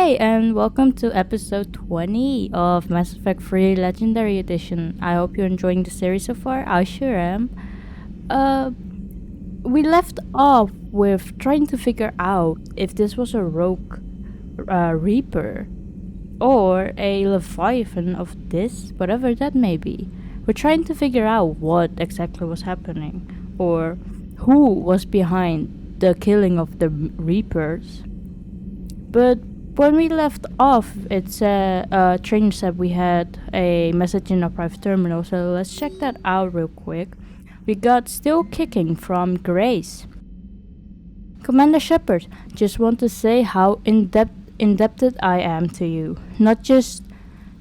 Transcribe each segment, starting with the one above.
Hey, and welcome to episode 20 of Mass Effect 3 Legendary Edition. I hope you're enjoying the series so far. I sure am. Uh, we left off with trying to figure out if this was a rogue Reaper or a Leviathan of this, whatever that may be. We're trying to figure out what exactly was happening or who was behind the killing of the Reapers. But when we left off, it's Trainer said we had a message in our private terminal, so let's check that out real quick. We got still kicking from Grace. Commander Shepard, just want to say how indebted I am to you. Not just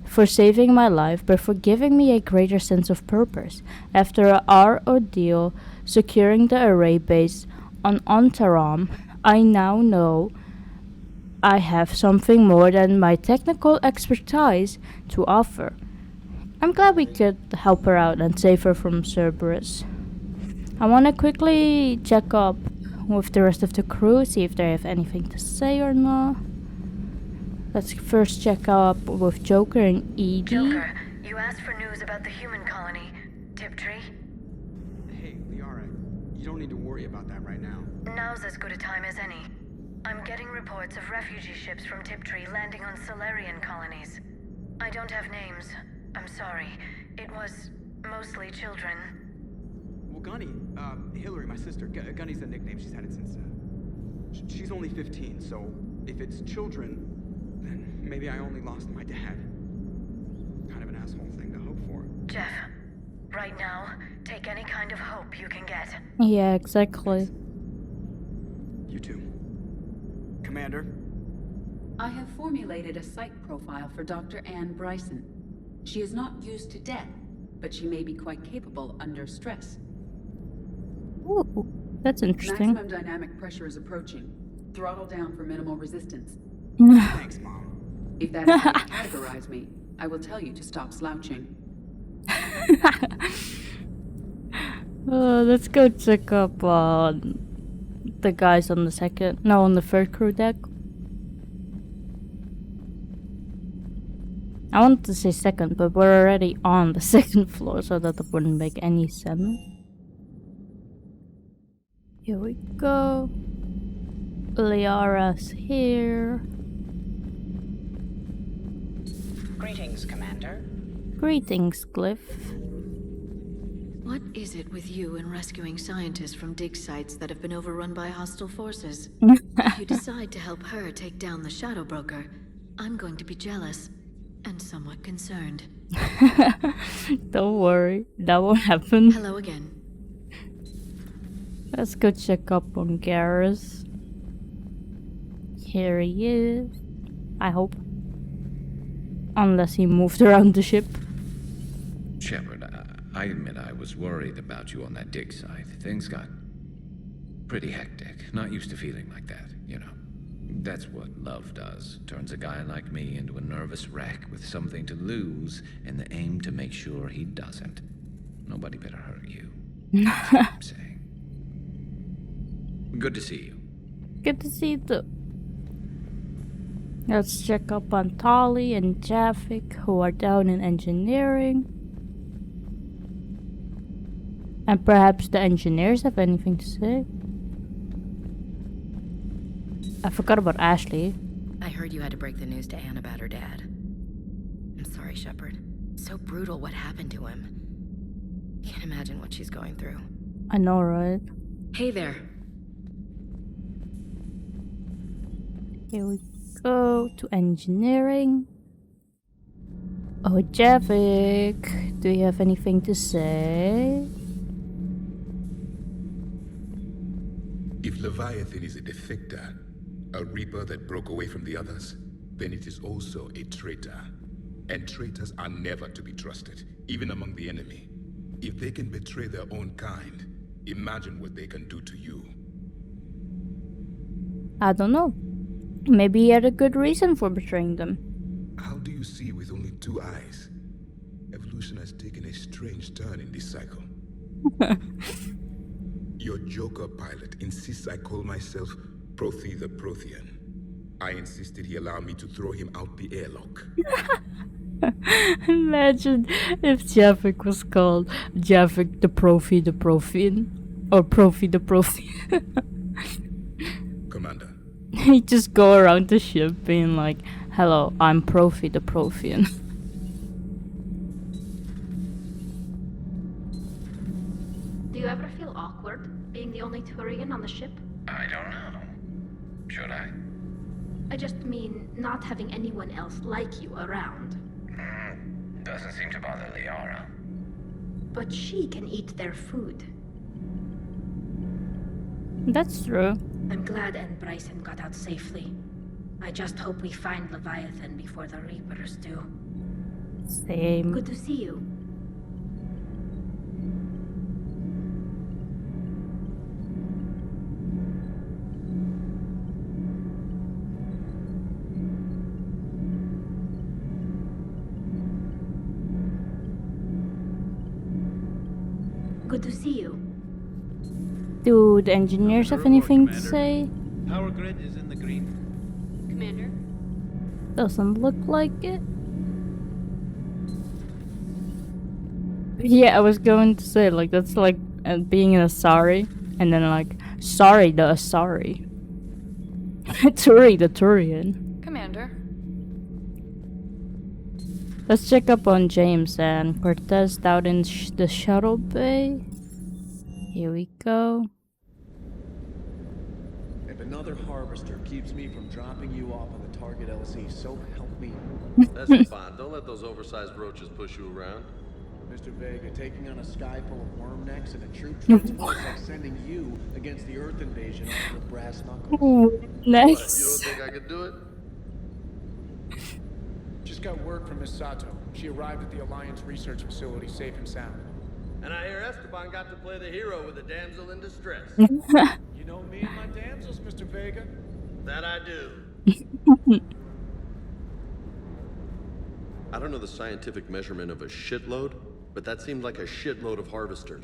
for saving my life, but for giving me a greater sense of purpose. After our ordeal securing the array base on Ontaram, I now know I have something more than my technical expertise to offer. I'm glad we could help her out and save her from Cerberus. I want to quickly check up with the rest of the crew, see if they have anything to say or not. Let's first check up with Joker and Edie. Joker, you asked for news about the human colony, Tiptree. Hey, Liara, you don't need to worry about that right now. Now's as good a time as any. I'm getting reports of refugee ships from Tiptree landing on Solarian colonies. I don't have names. I'm sorry. It was mostly children. Well, Gunny, Hillary, my sister, Gunny's the nickname she's had it since, she's only 15, so if it's children, then maybe I only lost my dad. Kind of an asshole thing to hope for. Jeff, right now, take any kind of hope you can get. Yeah, exactly. You too. Commander? I have formulated a psych profile for Dr. Anne Bryson. She is not used to death, but she may be quite capable under stress. Ooh, that's interesting. Maximum dynamic pressure is approaching. Throttle down for minimal resistance. Thanks, Mom. If that is how you categorize me, I will tell you to stop slouching. Let's go check up on the guys on the third crew deck. I wanted to say second, but we're already on the second floor, so that wouldn't make any sense. Here we go. Liara's here. Greetings, Commander. Greetings, Glyph. What is it with you and rescuing scientists from dig sites that have been overrun by hostile forces? If you decide to help her take down the Shadow Broker, I'm going to be jealous and somewhat concerned. Don't worry, that won't happen. Hello again. Let's go check up on Garrus. Here he is. I hope. Unless he moved around the ship. Shepard, I admit I was worried about you on that dig site. Things got pretty hectic. Not used to feeling like that, you know. That's what love does. Turns a guy like me into a nervous wreck with something to lose and the aim to make sure he doesn't. Nobody better hurt you. That's what I'm saying. Good to see you. Good to see you too. Let's check up on Tali and Javik, who are down in engineering. And perhaps the engineers have anything to say. I forgot about Ashley. I heard you had to break the news to Anne about her dad. I'm sorry, Shepard. So brutal what happened to him. Can't imagine what she's going through. I know, right? Hey there. Here we go to engineering. Oh, Javik, do you have anything to say? If Leviathan is a defector, a reaper that broke away from the others, then it is also a traitor. And traitors are never to be trusted, even among the enemy. If they can betray their own kind, imagine what they can do to you. I don't know. Maybe he had a good reason for betraying them. How do you see with only two eyes? Evolution has taken a strange turn in this cycle. Your Joker pilot insists I call myself Prothi the Prothean. I insisted he allow me to throw him out the airlock. Imagine if Javik was called Javik the Profi the Profian. Or Profi the Profian. Commander, He just go around the ship being like, hello, I'm Profi the Profian. Do you ever feel awkward being the only Turian on the ship? I don't know. Should I? I just mean not having anyone else like you around. Doesn't seem to bother Liara. But she can eat their food. That's true. I'm glad Anne Bryson got out safely. I just hope we find Leviathan before the Reapers do. Same. Good to see you. Good to see you. Do the engineers have anything to say? Power grid is in the green. Commander? Doesn't look like it. Yeah, I was going to say, like, that's like being an Asari, and then like, sorry the Asari. Turi the Turian. Commander. Let's check up on James and Cortez out in the shuttle bay. Here we go. If another harvester keeps me from dropping you off on the target LC, so help me. That's fine. Don't let those oversized roaches push you around. Mr. Vega, taking on a sky full of worm necks and a troop transport is like sending you against the Earth invasion armed with brass knuckles. Ooh, What, you nice. don't think I could do it? Just got word from Miss Sato. She arrived at the Alliance research facility safe and sound. And I hear Esteban got to play the hero with a damsel in distress. You know me and my damsels, Mr. Vega. That I do. I don't know the scientific measurement of a shitload, but that seemed like a shitload of harvesters.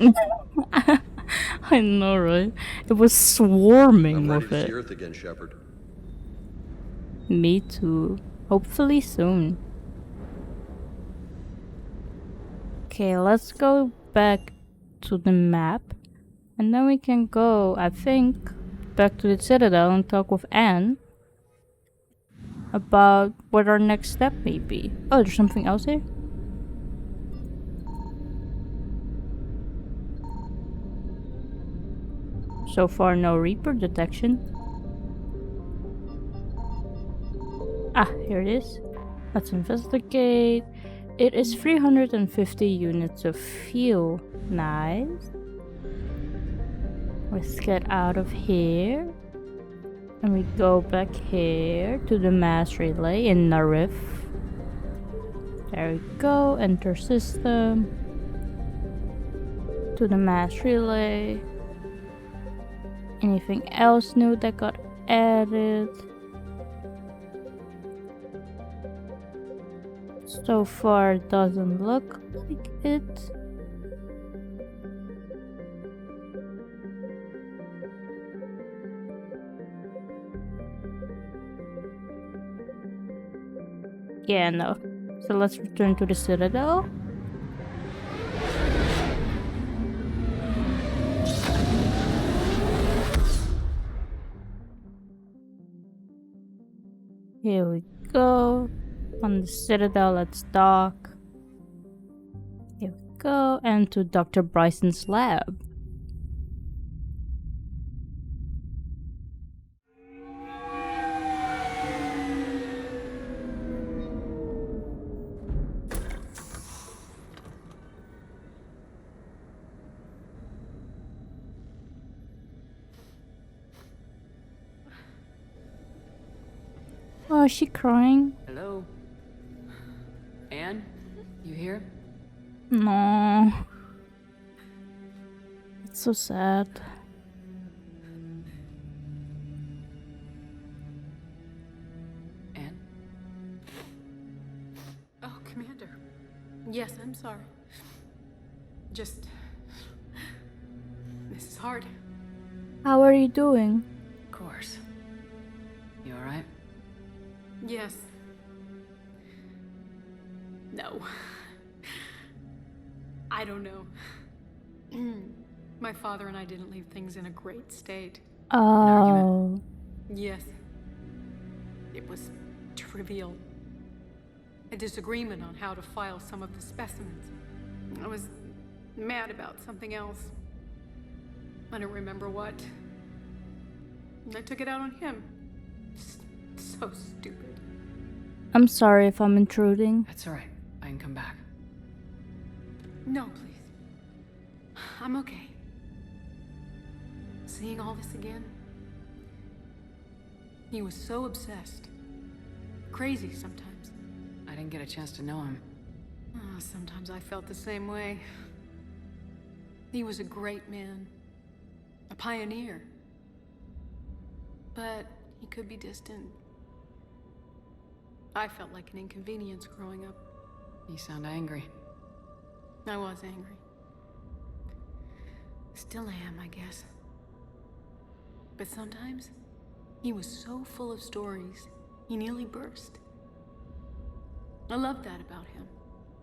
I know, right? It was swarming I'm ready with to see it. Earth again, Shepard. Me too. Hopefully soon. Okay, let's go back to the map. And then we can go, I think, back to the Citadel and talk with Anne about what our next step may be. Oh, there's something else here? So far, no Reaper detection. Ah, here it is. Let's investigate. It is 350 units of fuel. Nice. Let's get out of here. And we go back here to the mass relay in Narif. There we go. Enter system. To the mass relay. Anything else new that got added? So far, it doesn't look like it. Yeah, no. So let's return to the Citadel. Here we go. On the Citadel, let's dock. Here we go. And to Dr. Bryson's lab. Oh, is she crying? Hello? Anne? You here? No. It's so sad. Anne? Oh, Commander. Yes, I'm sorry. Just... This is hard. How are you doing? Of course. You alright? Yes. No. I don't know. My father and I didn't leave things in a great state. Oh. Yes. It was trivial. A disagreement on how to file some of the specimens. I was mad about something else. I don't remember what. I took it out on him. So stupid. I'm sorry if I'm intruding. That's alright. I can come back. No, please. I'm okay. Seeing all this again. He was so obsessed. Crazy sometimes. I didn't get a chance to know him. Oh, sometimes I felt the same way. He was a great man. A pioneer. But he could be distant. I felt like an inconvenience growing up. You sound angry. I was angry. Still am, I guess. But sometimes, he was so full of stories, he nearly burst. I love that about him.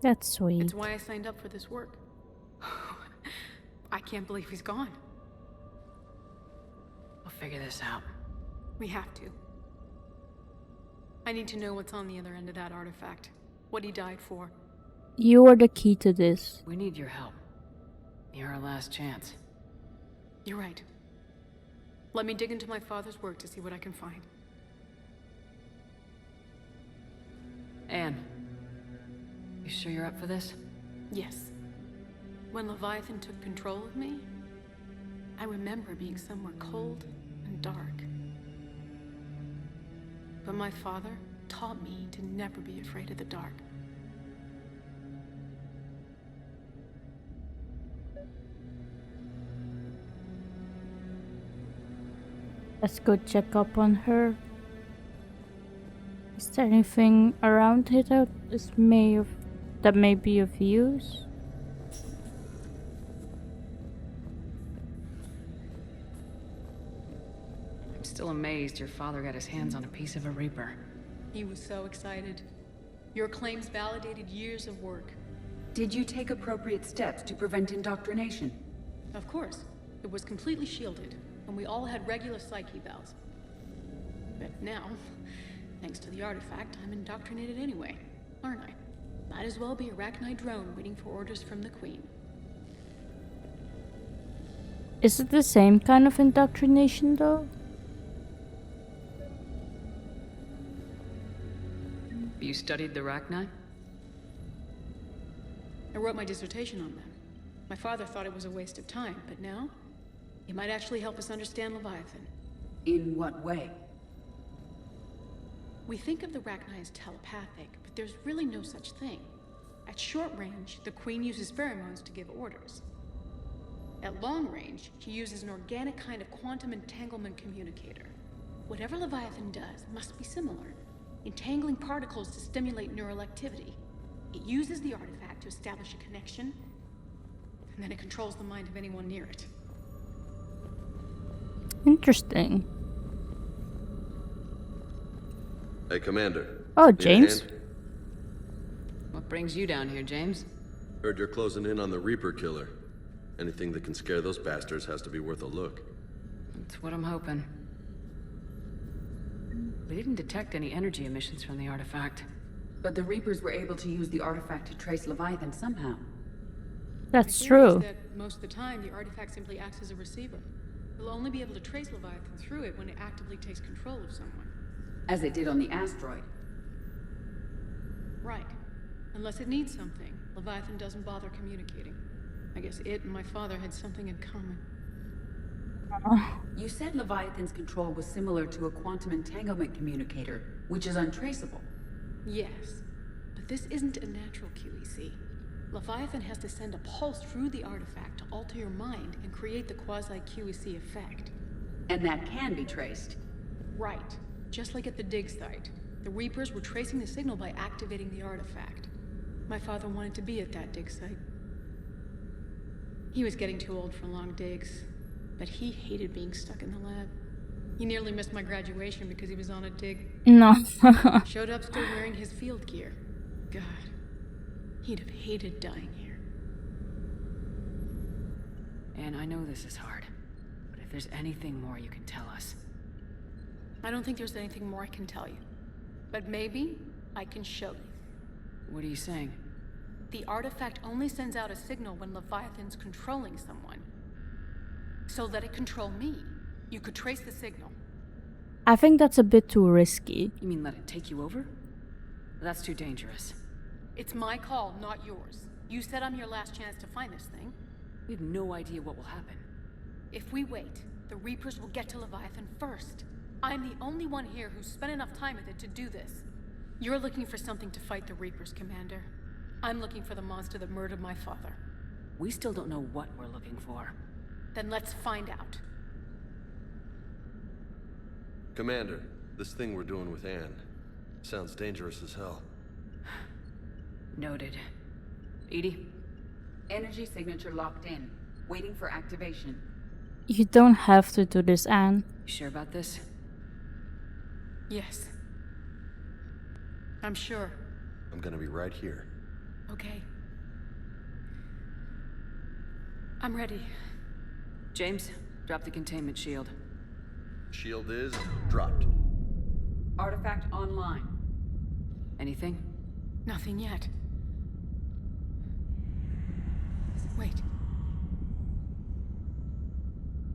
That's sweet. It's why I signed up for this work. I can't believe he's gone. We'll figure this out. We have to. I need to know what's on the other end of that artifact. What he died for. You are the key to this. We need your help. You're our last chance. You're right. Let me dig into my father's work to see what I can find. Anne, you sure you're up for this? Yes. When Leviathan took control of me, I remember being somewhere cold and dark. But my father taught me to never be afraid of the dark. Let's go check up on her. Is there anything around here that may be of use? I'm still amazed your father got his hands on a piece of a Reaper. He was so excited. Your claims validated years of work. Did you take appropriate steps to prevent indoctrination? Of course. It was completely shielded, and we all had regular psych evals. But now, thanks to the artifact, I'm indoctrinated anyway, aren't I? Might as well be a Arachnite drone waiting for orders from the Queen. Is it the same kind of indoctrination though? You studied the Arachnite? I wrote my dissertation on them. My father thought it was a waste of time, but now, it might actually help us understand Leviathan. In what way? We think of the Arachnite as telepathic, but there's really no such thing. At short range, the Queen uses pheromones to give orders. At long range, she uses an organic kind of quantum entanglement communicator. Whatever Leviathan does must be similar, entangling particles to stimulate neural activity. It uses the artifact to establish a connection, and then it controls the mind of anyone near it. Interesting. Hey, Commander. Oh, Need a James. hand? What brings you down here, James? Heard you're closing in on the Reaper killer. Anything that can scare those bastards has to be worth a look. That's what I'm hoping. We didn't detect any energy emissions from the artifact. But the Reapers were able to use the artifact to trace Leviathan somehow. That's My theory is true. that most of the time, the artifact simply acts as a receiver. We'll only be able to trace Leviathan through it when it actively takes control of someone. As it did on the asteroid. Right. Unless it needs something, Leviathan doesn't bother communicating. I guess it and my father had something in common. You said Leviathan's control was similar to a quantum entanglement communicator, which is untraceable. Yes, but this isn't a natural QEC. Leviathan has to send a pulse through the artifact to alter your mind and create the quasi-QEC effect. And that can be traced. Right. Just like at the dig site. The Reapers were tracing the signal by activating the artifact. My father wanted to be at that dig site. He was getting too old for long digs, but he hated being stuck in the lab. He nearly missed my graduation because he was on a dig. No. Showed up still wearing his field gear. God, he'd have hated dying here. And I know this is hard, but if there's anything more you can tell us. I don't think there's anything more I can tell you. But maybe I can show you. What are you saying? The artifact only sends out a signal when Leviathan's controlling someone. So let it control me. You could trace the signal. I think that's a bit too risky. You mean let it take you over? That's too dangerous. It's my call, not yours. You said I'm your last chance to find this thing. We have no idea what will happen. If we wait, the Reapers will get to Leviathan first. I'm the only one here who's spent enough time with it to do this. You're looking for something to fight the Reapers, Commander. I'm looking for the monster that murdered my father. We still don't know what we're looking for. Then let's find out. Commander, this thing we're doing with Anne sounds dangerous as hell. Noted. Edie? Energy signature locked in. Waiting for activation. You don't have to do this, Anne. You sure about this? Yes. I'm sure. I'm gonna be right here. Okay. I'm ready. James, drop the containment shield. Shield is dropped. Artifact online. Anything? Nothing yet. Wait.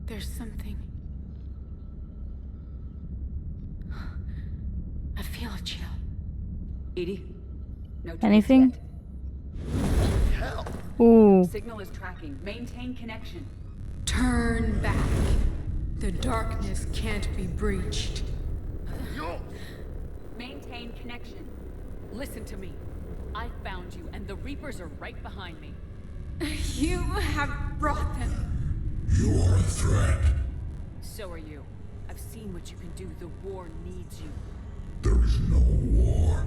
There's something. I feel a chill. Edie? No trace Anything? yet. Hell! Ooh. Signal is tracking. Maintain connection. Turn back. The darkness can't be breached. Maintain connection. Listen to me. I found you, and the Reapers are right behind me. You have brought them. You are a threat. So are you. I've seen what you can do. The war needs you. There is no war.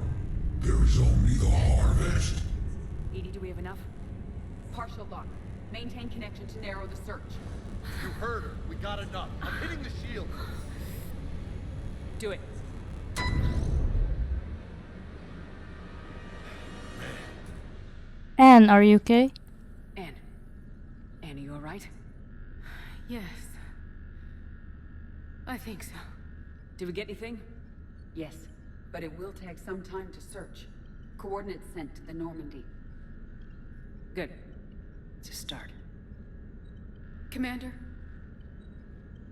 There is only the harvest. Edie, do we have enough? Partial lock. Maintain connection to narrow the search. You heard her. We got enough. I'm hitting the shield. Do it. Anne, are you okay? Anne, are you alright? Yes. I think so. Did we get anything? Yes, but it will take some time to search. Coordinates sent to the Normandy. Good. It's a start. Commander,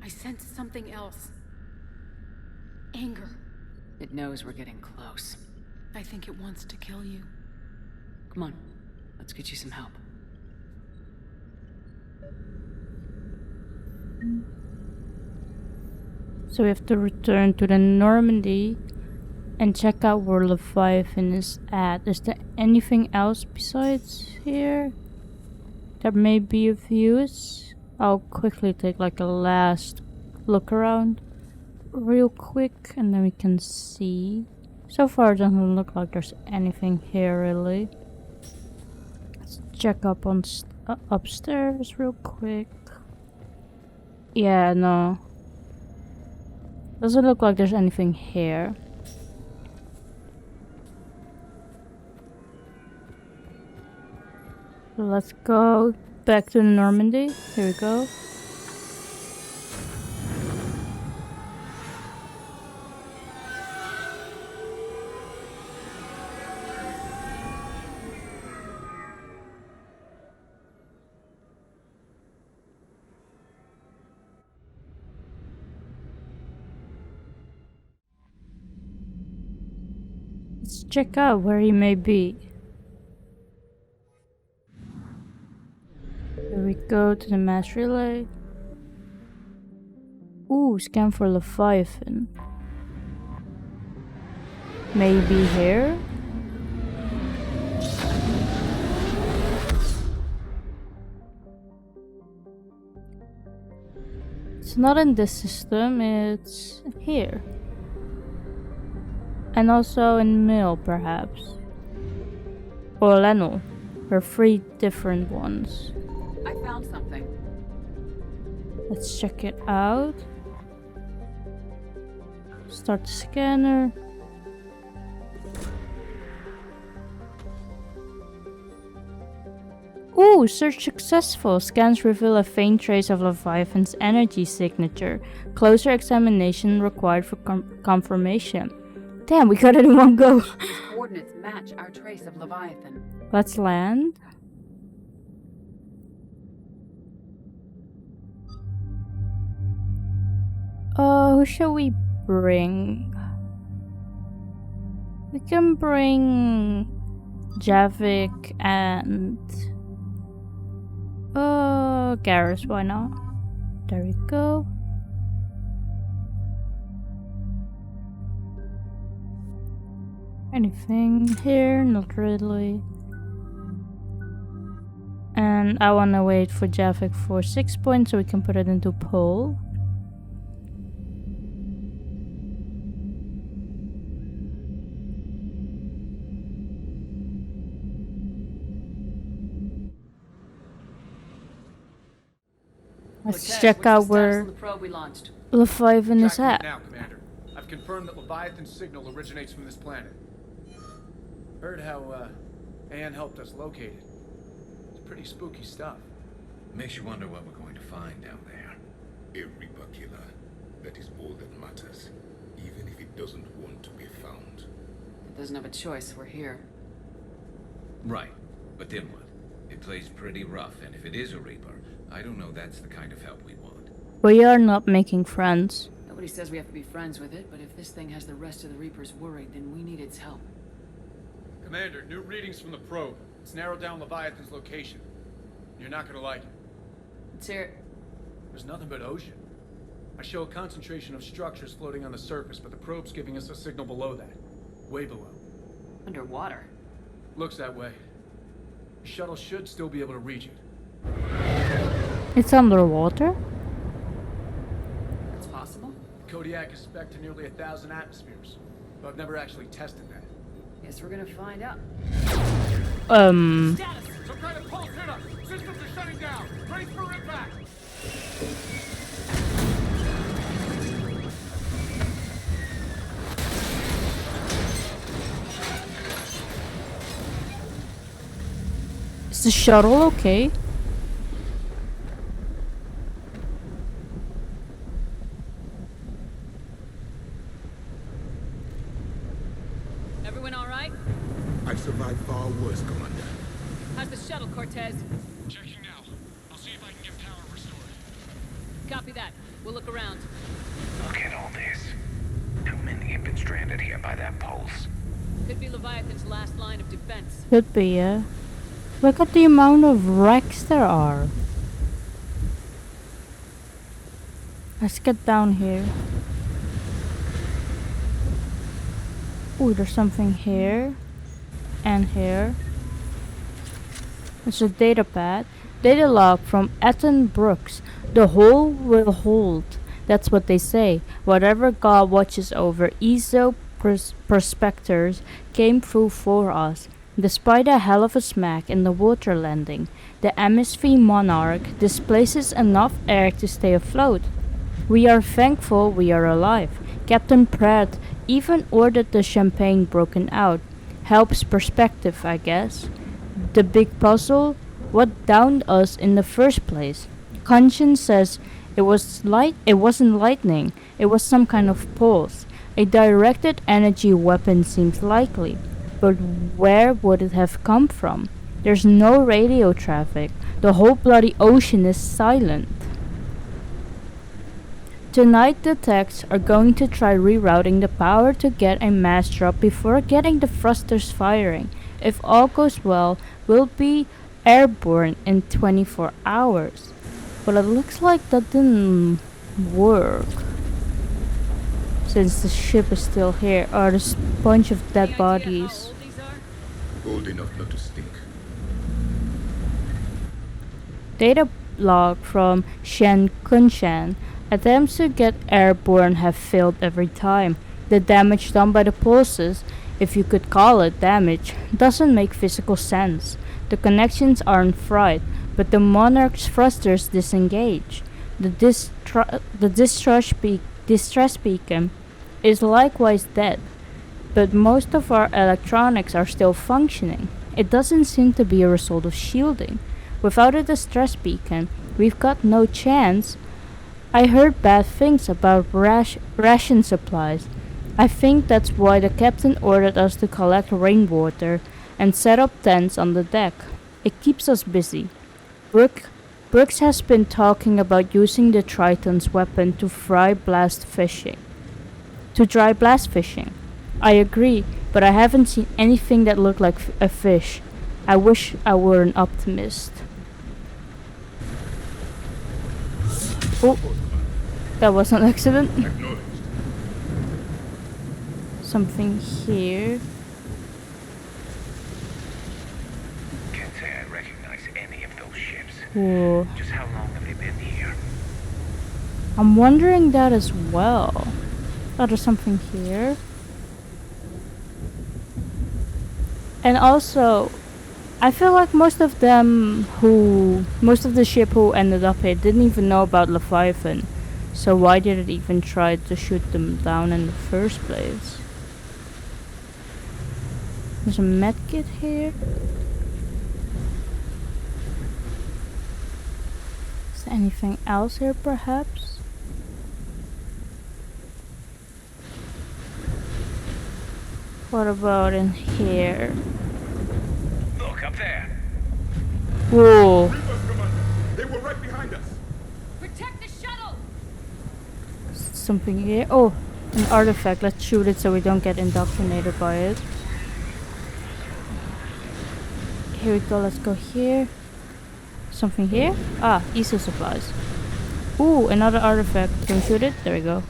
I sense something else. Anger. It knows we're getting close. I think it wants to kill you. Come on, let's get you some help. So we have to return to the Normandy and check out where Leviathan is at. Is there anything else besides here? There may be of use. I'll quickly take like a last look around real quick and then we can see. So far it doesn't look like there's anything here really. Let's check up on upstairs real quick. Yeah, no. Doesn't look like there's anything here. Let's go back to the Normandy. Here we go. Let's check out where he may be. Here we go to the mass relay. Ooh, scan for Leviathan. Maybe here? It's not in this system, it's here. And also in mail, perhaps. Or Leno. There are 3 different ones. I found something. Let's check it out. Start the scanner. Ooh, search successful. Scans reveal a faint trace of Leviathan's energy signature. Closer examination required for confirmation. Damn, we got it in one go. These coordinates match our trace of Leviathan. Let's land. Who shall we bring? We can bring Javik and Garrus, why not? There we go. Anything here? Not really. And I wanna wait for Javik for 6 points so we can put it into poll. Let's check out where Leviathan is at. Now, Commander. I've confirmed that Leviathan's signal originates from this planet. Heard how Anne helped us locate it. It's pretty spooky stuff. Makes you wonder what we're going to find down there. A Reaper killer. That is all that matters. Even if it doesn't want to be found. It doesn't have a choice. We're here. Right. But then what? It plays pretty rough, and if it is a Reaper, I don't know that's the kind of help we want. We are not making friends. Nobody says we have to be friends with it, but if this thing has the rest of the Reapers worried, then we need its help. Commander, new readings from the probe. It's narrowed down Leviathan's location. You're not gonna like it. Let's hear it. There's nothing but ocean. I show a concentration of structures floating on the surface, but the probe's giving us a signal below that. Way below. Underwater? Looks that way. The shuttle should still be able to reach it. It's underwater? It's possible. Kodiak is spec to nearly 1,000 atmospheres, but I've never actually tested that. Guess we're gonna find out. Status! Some kind of pulse hit us! Systems are shutting down! Brace for impact! Is the shuttle okay? Everyone all right? I've survived far worse, Commander. How's the shuttle, Cortez? Checking now. I'll see if I can get power restored. Copy that. We'll look around. Look at all this. Too many have been stranded here by that pulse. Could be Leviathan's last line of defense. Could be, yeah. Look at the amount of wrecks there are. Let's get down here. Ooh, there's something here. And here. It's a data pad. Data log from Ethan Brooks. The whole will hold. That's what they say. Whatever God watches over ESO prospectors came through for us. Despite a hell of a smack in the water landing, the ME3 Monarch displaces enough air to stay afloat. We are thankful we are alive. Captain Pratt even ordered the champagne broken out. Helps perspective, I guess. The big puzzle, what downed us in the first place? Conscience says it wasn't lightning, it was some kind of pulse. A directed energy weapon seems likely, but where would it have come from? There's no radio traffic. The whole bloody ocean is silent. Tonight the techs are going to try rerouting the power to get a mass drop before getting the thrusters firing. If all goes well, we'll be airborne in 24 hours. But it looks like that didn't work. Since the ship is still here, there's a bunch of dead bodies. Old enough not to stink. Data log from Shen Kunshan. Attempts to get airborne have failed every time. The damage done by the pulses, if you could call it damage, doesn't make physical sense. The connections aren't fried, but the Monarch's thrusters disengage. The distress beacon is likewise dead, but most of our electronics are still functioning. It doesn't seem to be a result of shielding. Without a distress beacon, we've got no chance. I heard bad things about ration supplies. I think that's why the captain ordered us to collect rainwater and set up tents on the deck. It keeps us busy. Brooks has been talking about using the Triton's weapon to dry blast fishing. I agree, but I haven't seen anything that looked like a fish. I wish I were an optimist. Oh, that was an accident. Something here. Can't say I recognize any of those ships. Whoa. Just how long have they been here? I'm wondering that as well. Oh, there's something here. And also, I feel like most of the ship who ended up here didn't even know about Leviathan. So why did it even try to shoot them down in the first place? There's a medkit here. Is there anything else here perhaps? What about in here? Look up there. Whoa. They were right behind us. Protect the shuttle. Something here. Oh, an artifact. Let's shoot it so we don't get indoctrinated by it. Here we go. Let's go here. Something here. Ah, ESO supplies. Ooh, another artifact. Can we shoot it? There we go.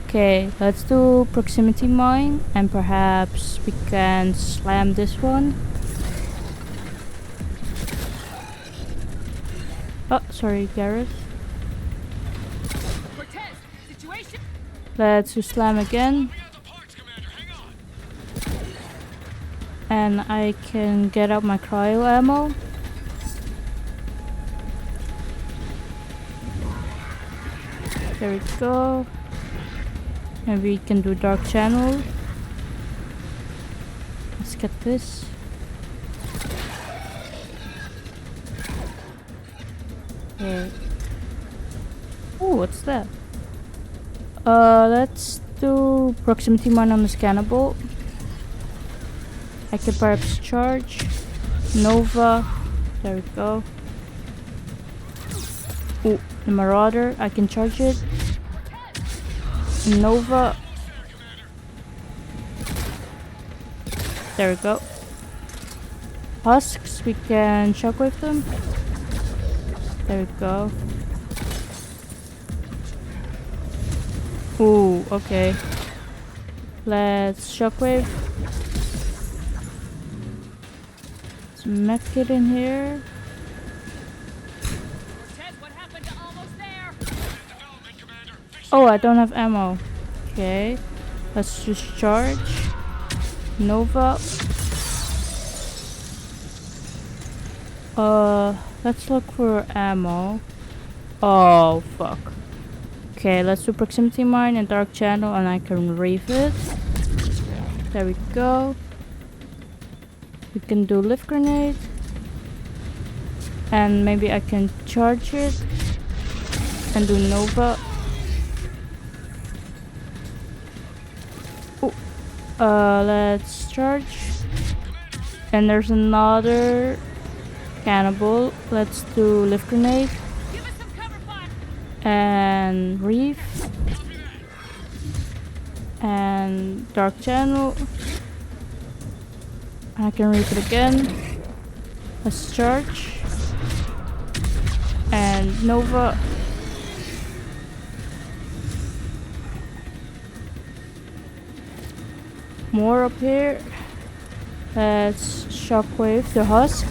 Okay, let's do proximity mine, and perhaps we can slam this one. Oh, sorry, Gareth. Let's do slam again. And I can get out my cryo ammo. There we go. And we can do dark channel. Let's get this. Okay. Oh, what's that? Let's do proximity mine on the scannable. I can perhaps charge. Nova. There we go. Oh, the Marauder. I can charge it. Nova. There we go. Husks, we can shockwave them. There we go. Ooh, okay. Let's shockwave. Some medkit in here. Oh, I don't have ammo. Okay. Let's just charge. Nova. Let's look for ammo. Oh, fuck. Okay, let's do proximity mine and dark channel, and I can reef it. There we go. We can do lift grenade. And maybe I can charge it. And do Nova. Let's charge. And there's another cannibal. Let's do lift grenade. And reef. And dark channel. I can reef it again. Let's charge. And Nova. More up here. Let's shockwave the husk.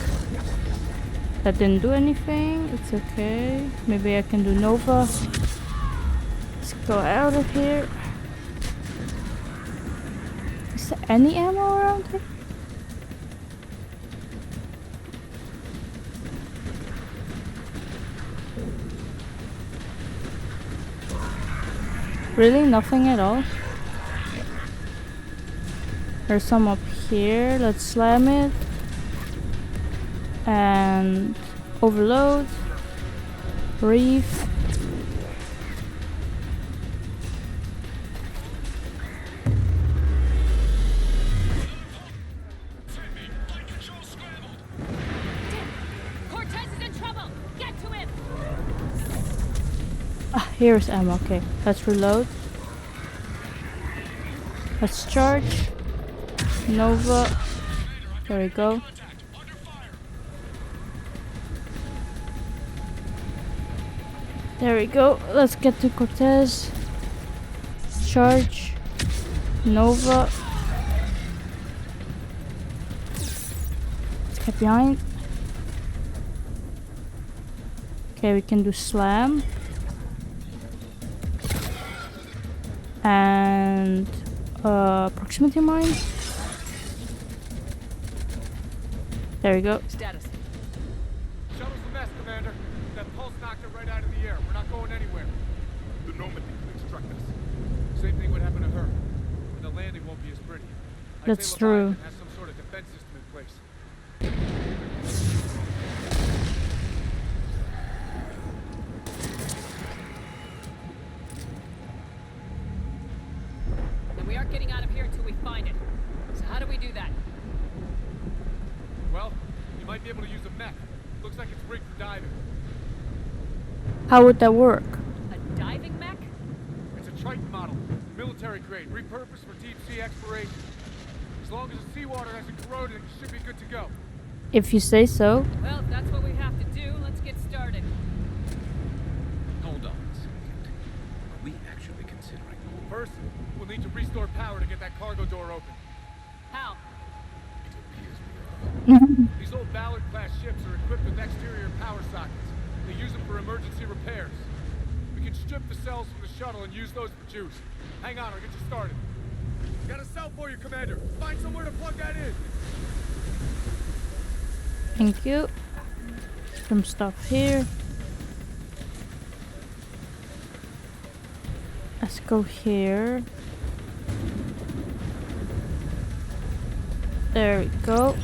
That didn't do anything. It's okay. Maybe I can do Nova. Let's go out of here. Is there any ammo around here? Really? Nothing at all? There's some up here. Let's slam it. And overload. Reef. Here's ammo, okay. Let's reload. Let's charge. Nova. There we go. There we go. Let's get to Cortez. Charge. Nova. Let's get behind. Okay, we can do slam. And proximity mine. There we go. Status. Shuttle's a mess, Commander. That pulse knocked it right out of the air. We're not going anywhere. The Normandy can struck us. Same thing would happen to her. And the landing won't be as pretty. That's true. Has some sort of defense system in place. We aren't getting out of here until we find it. So how do we do that? Well, you might be able to use a mech. Looks like it's rigged for diving. How would that work? A diving mech? It's a Triton model. Military grade. Repurposed for deep sea exploration. As long as the seawater hasn't corroded, it should be good to go. If you say so. Well, if that's what we have to do. Let's get started. Hold on a second. Are we actually considering? First, we'll need to restore power to get that cargo door open. How? These old Ballard-class ships are equipped with exterior power sockets. They use them for emergency repairs. We can strip the cells from the shuttle and use those for juice. Hang on, I'll get you started. Got a cell for you, Commander. Find somewhere to plug that in. Thank you. Some stuff here. Let's go here. There we go.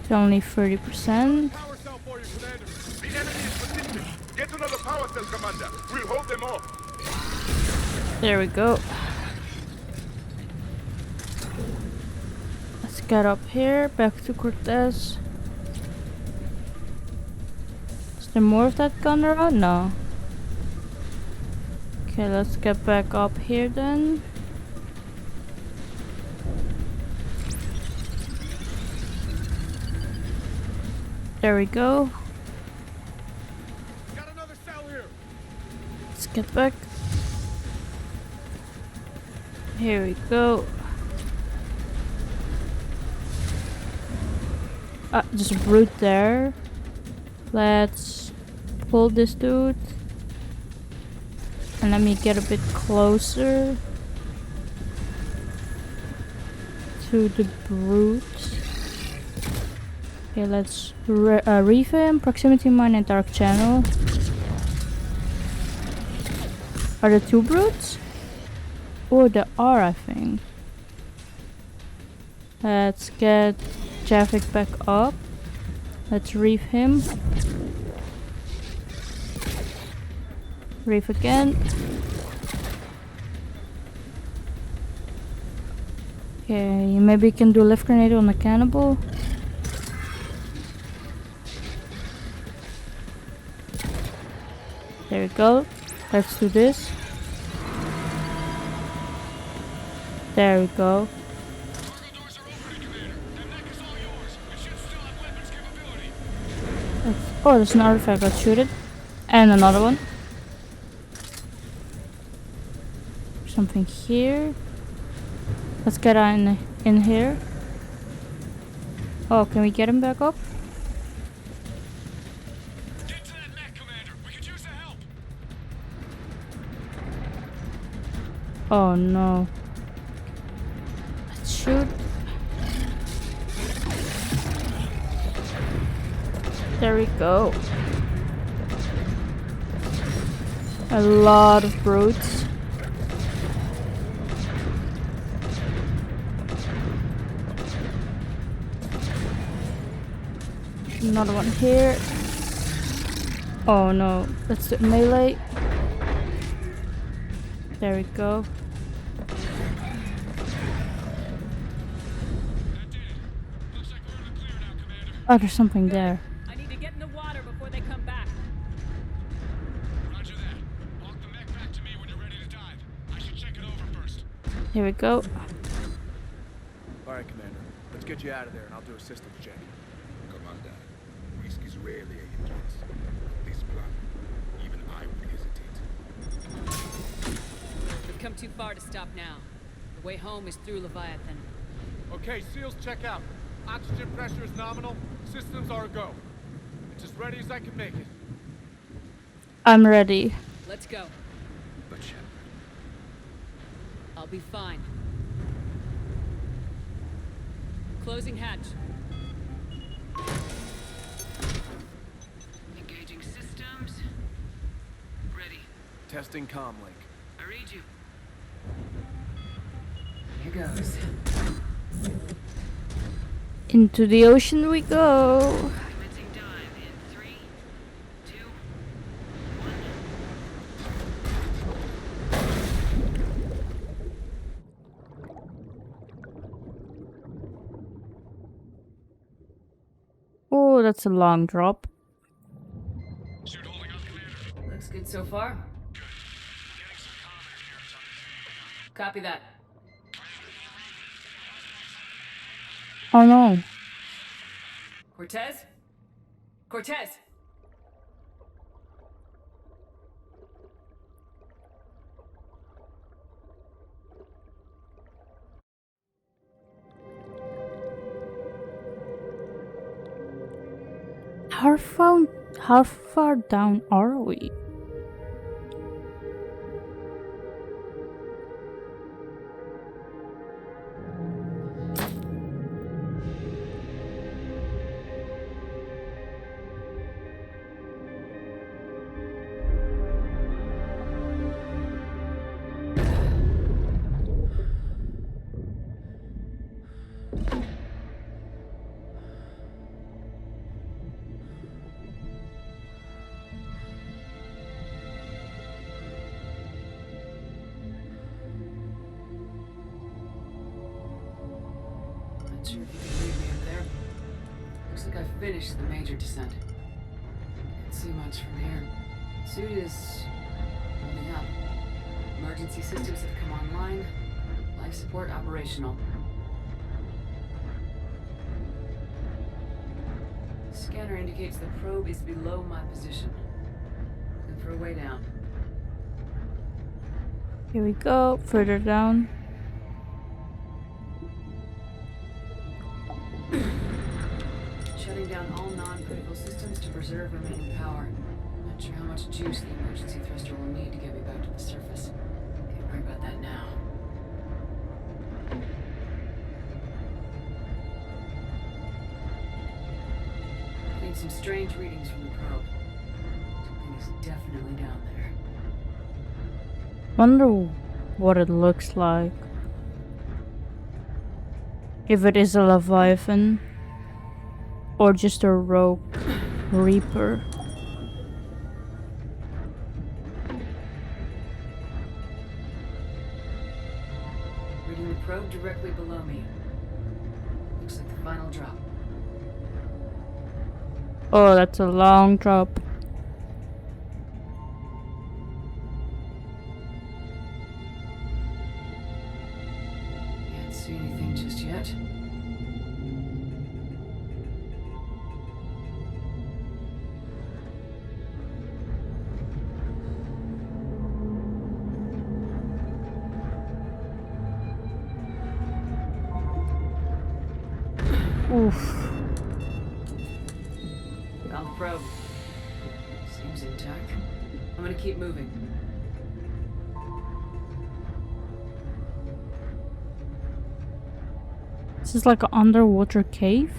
It's only 30%. Power cell for you, Commander. The enemy is persistent. Get another power cell, Commander. We'll hold them off. There we go. Let's get up here, back to Cortez. Is there more of that gun around? No. Okay, let's get back up here then. There we go. Got another cell here. Let's get back. Here we go. There's a brute there. Let's pull this dude. And let me get a bit closer to the brute. Okay, let's reef him. Proximity mine and dark channel. Are there two brutes? Oh, there are, I think. Let's get Javik back up. Let's reef him. Reef again. Okay, maybe you can do a lift grenade on the cannibal. There we go. Let's do this. There we go. Oh, there's an artifact. Let's shoot it. And another one. Something here. Let's get in here. Oh, can we get him back up? Get to that mech, Commander. We could use the help. Oh no. Let's shoot. There we go. A lot of brutes. Another one here. Oh no, let's do melee. There we go. Oh, there's something there. I need to get in the water before they come back. Roger that. Walk the mech back to me when you're ready to dive. I should check it over first. Here we go. Alright, Commander. Let's get you out of there and I'll do a systems check. Commander, risk is rarely a hindrance. This plan, even I would hesitate. We've come too far to stop now. The way home is through Leviathan. Okay, SEALs check out. Oxygen pressure is nominal. Systems are a go. It's as ready as I can make it. I'm ready. Let's go. But Shepard, I'll be fine. Closing hatch. Engaging systems. Ready. Testing comm link. I read you. Here goes. Into the ocean we go. Commencing dive in 3, 2, 1. Oh, that's a long drop. Looks good so far. Copy that. Oh no. Cortez? Cortez! How far down are we? Not sure if you can read me up there. Looks like I've finished the major descent. Can't see much from here. Suit is holding up. Emergency systems have come online. Life support operational. Scanner indicates the probe is below my position. Looking for a way down. Here we go, further down. Shutting down all non-critical systems to preserve remaining power. Not sure how much juice the emergency thruster will need to get me back to the surface. Can't worry about that now. Getting some strange readings from the probe. Something is definitely down there. Wonder what it looks like. If it is a Leviathan or just a rogue Reaper. Reading the probe directly below me. Looks like the final drop. Oh, that's a long drop. Can't see anything just yet. Oof. Found the probe. Seems intact. I'm gonna keep moving. This is like an underwater cave.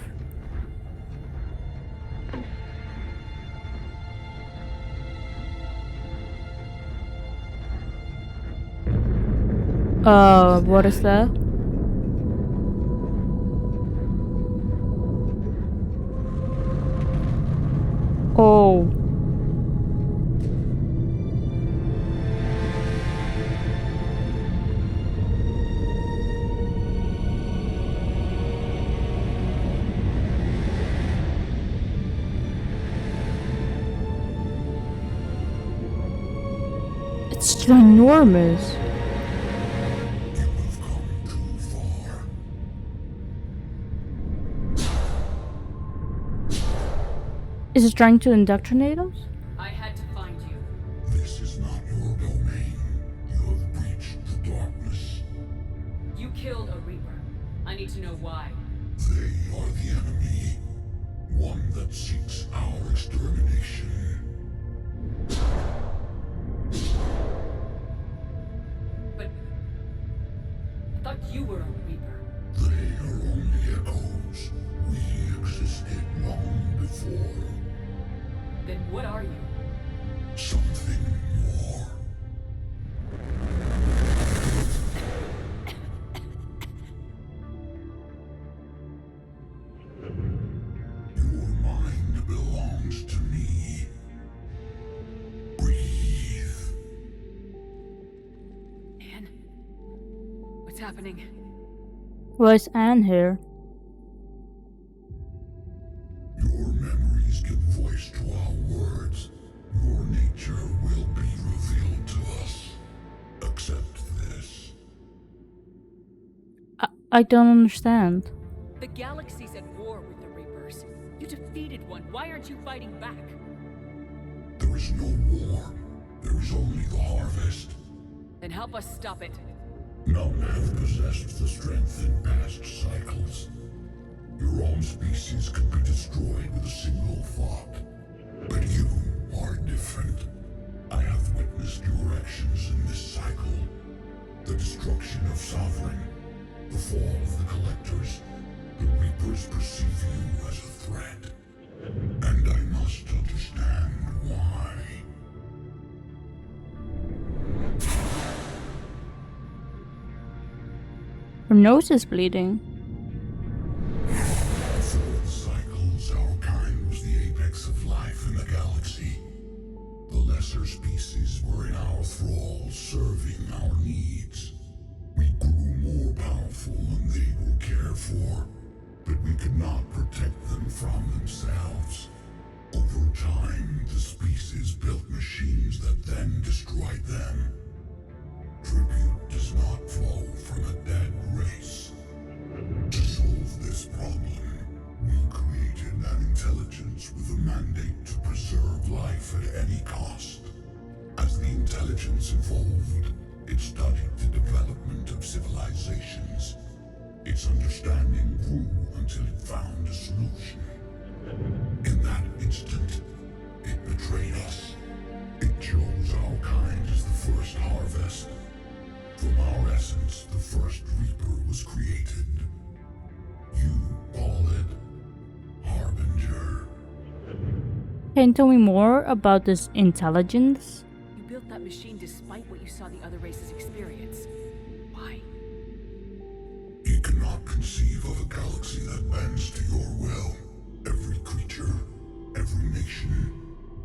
What is that? Oh. It's ginormous. Is it trying to indoctrinate us? I had to find you. This is not your domain. You have breached the darkness. You killed a Reaper. I need to know why. They are the enemy. One that seeks our extermination. But I thought you were a Reaper. They are only echoes. We existed long before. Then what are you? Something more. Your mind belongs to me. Breathe. Anne? What's happening? Why is Anne here? Your memories give voice to our words. Your nature will be revealed to us. Accept this. I don't understand. The galaxy's at war with the Reapers. You defeated one. Why aren't you fighting back? There is no war. There is only the harvest. Then help us stop it. None have possessed the strength in past cycles. Your own species could be destroyed with a single thought. But you are different. I have witnessed your actions in this cycle. The destruction of Sovereign, the fall of the Collectors. The Reapers perceive you as a threat. And I must understand why. Her nose is bleeding. Through the cycles, our kind was the apex of life in the galaxy. The lesser species were in our thrall, serving our needs. We grew more powerful than they were cared for, but we could not protect them from themselves. Over time, the species built machines that then destroyed them. Tribute does not flow from a dead race. To solve this problem, we created an intelligence with a mandate to preserve life at any cost. As the intelligence evolved, it studied the development of civilizations. Its understanding grew until it found a solution. In that instant, it betrayed us. It chose our kind as the first harvest. From our essence, the first Reaper was created. You call it Harbinger. Can you tell me more about this intelligence? You built that machine despite what you saw the other races experience. Why? You cannot conceive of a galaxy that bends to your will. Every creature, every nation,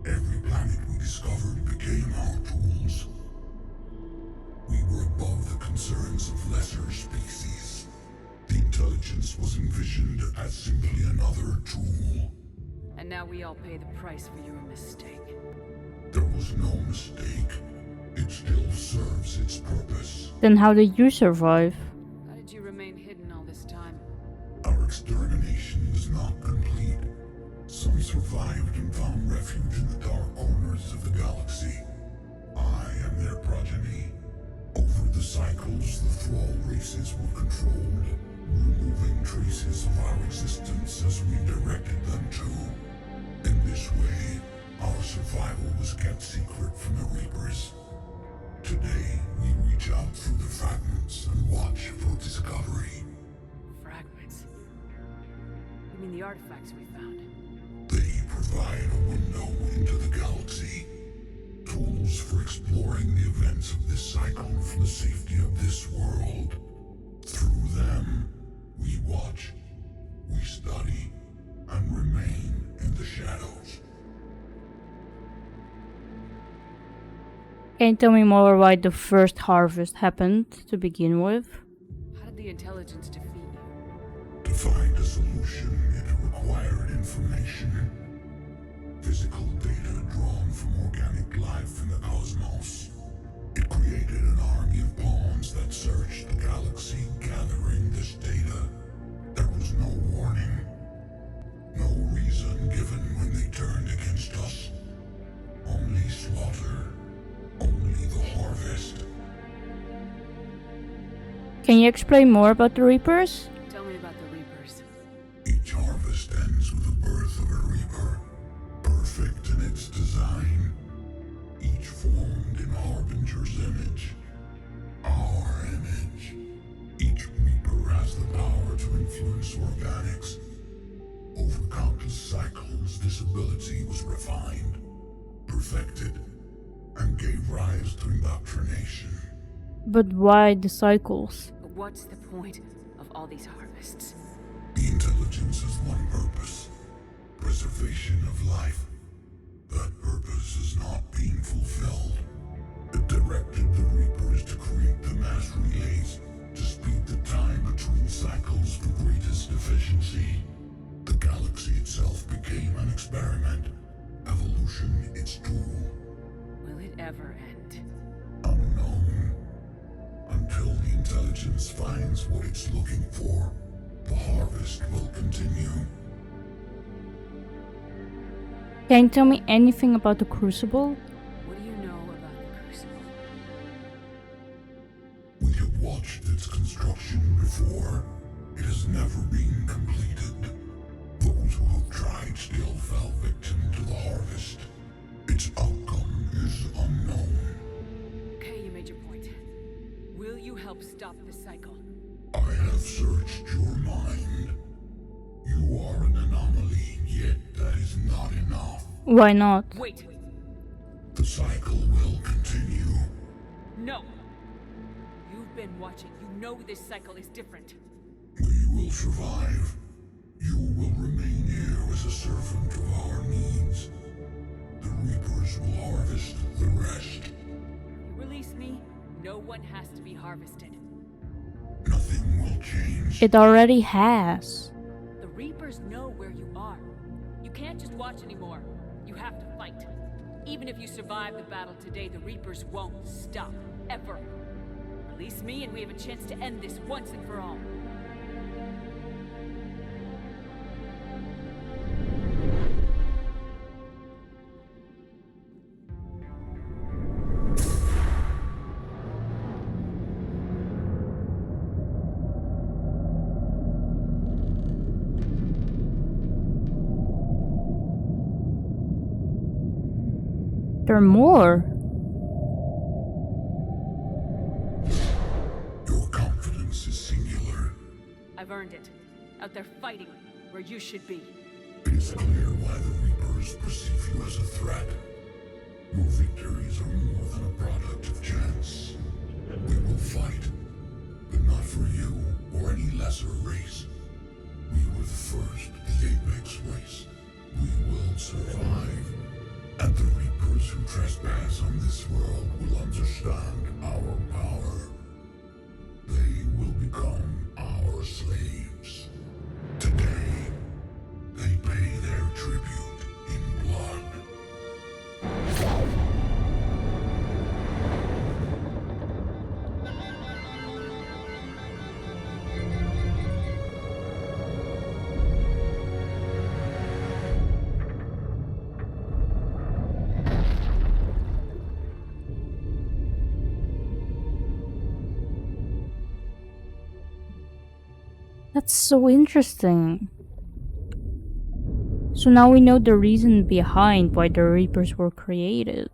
every planet we discovered became our tools. We were above the concerns of lesser species. The intelligence was envisioned as simply another tool. And now we all pay the price for your mistake. There was no mistake. It still serves its purpose. Then how did you survive? How did you remain hidden all this time? Our extermination is not complete. Some survived and found refuge in the dark corners of the galaxy. I am their progeny. Over the cycles, the thrall races were controlled, removing traces of our existence as we directed them to. In this way, our survival was kept secret from the Reapers. Today, we reach out through the fragments and watch for discovery. Fragments? You mean the artifacts we found? They provide a window into the galaxy. Tools for exploring the events of this cycle from the safety of this world. Can you tell me more why the first harvest happened to begin with? How did the intelligence defeat you? To find a solution, it required information. Physical data drawn from organic life in the cosmos. It created an army of pawns that searched the galaxy, gathering this data. There was no warning. No reason given when they turned against us. Only slaughter. Only the harvest. Can you explain more about the Reapers? Tell me about the Reapers. Each harvest ends with the birth of a Reaper. Perfect in its design. Each formed in Harbinger's image. Our image. Each Reaper has the power to influence organics. Over countless cycles, this ability was refined, perfected, and gave rise to indoctrination. But why the cycles? What's the point of all these harvests? The intelligence has one purpose: preservation of life. That purpose is not being fulfilled. It directed the Reapers to create the mass relays to speed the time between cycles for greatest efficiency. The galaxy itself became an experiment. Evolution its tool. Will it ever end? Unknown. Until the intelligence finds what it's looking for, the harvest will continue. Can you tell me anything about the Crucible? What do you know about the Crucible? We have watched its construction before. It has never been completed. Those who have tried still fell victim to the harvest. Its outcome is unknown. Okay, you made your point. Will you help stop the cycle? I have searched your mind. You are an anomaly, yet that is not enough. Why not? Wait! The cycle will continue. No! You've been watching. You know this cycle is different. We will survive. You will remain here as a servant of our needs. The Reapers will harvest the rest. You release me, no one has to be harvested. Nothing will change. It already has. The Reapers know where you are. You can't just watch anymore. You have to fight. Even if you survive the battle today, the Reapers won't stop. Ever. Release me and we have a chance to end this once and for all. There are more. Your confidence is singular. I've earned it. Out there fighting, where you should be. It is clear why the Reapers perceive you as a threat. Your victories are more than a product of chance. We will fight, but not for you or any lesser race. We were the first, the Apex race. We will survive. And the Reapers who trespass on this world will understand our power. They will become our slaves. Today, they pay their tribute in blood. That's so interesting. So now we know the reason behind why the Reapers were created.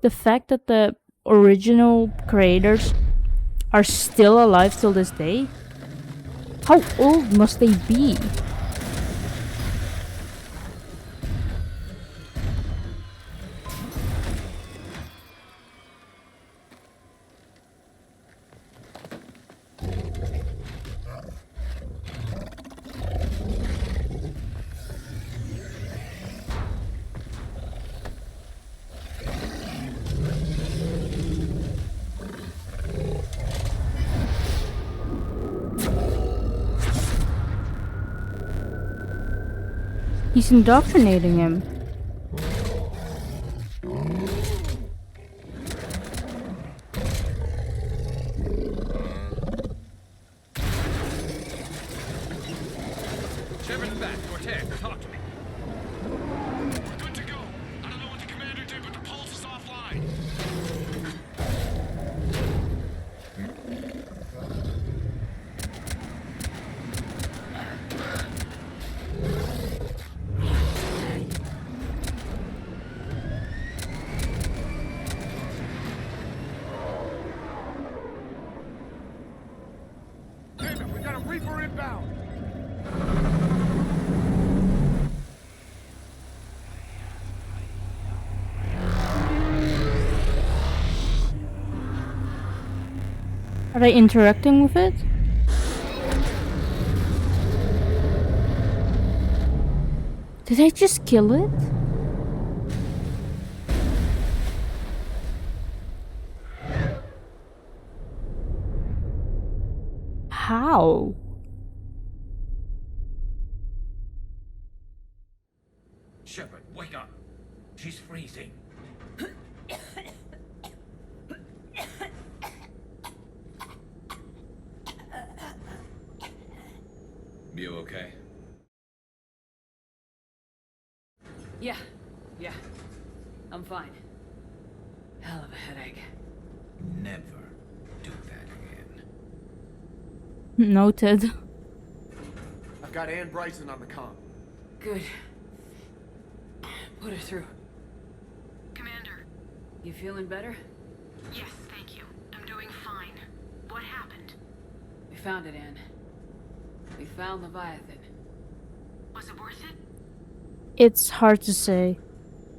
The fact that the original creators are still alive till this day? How old must they be? He's indoctrinating him. Shepard's back. Cortez, talk to me. We're good to go. I don't know what the commander did, but the pulse is offline. Damn it, we got a Reaper inbound. Are they interacting with it? Did I just kill it? How? Shepard, wake up. She's freezing. You okay? Yeah. I'm fine. Hell of a headache. Never do that again. Noted. I've got Ann Bryson on the comm. Good. Put her through. Commander. You feeling better? Yes, thank you. I'm doing fine. What happened? We found it, Anne. We found Leviathan. Was it worth it? It's hard to say.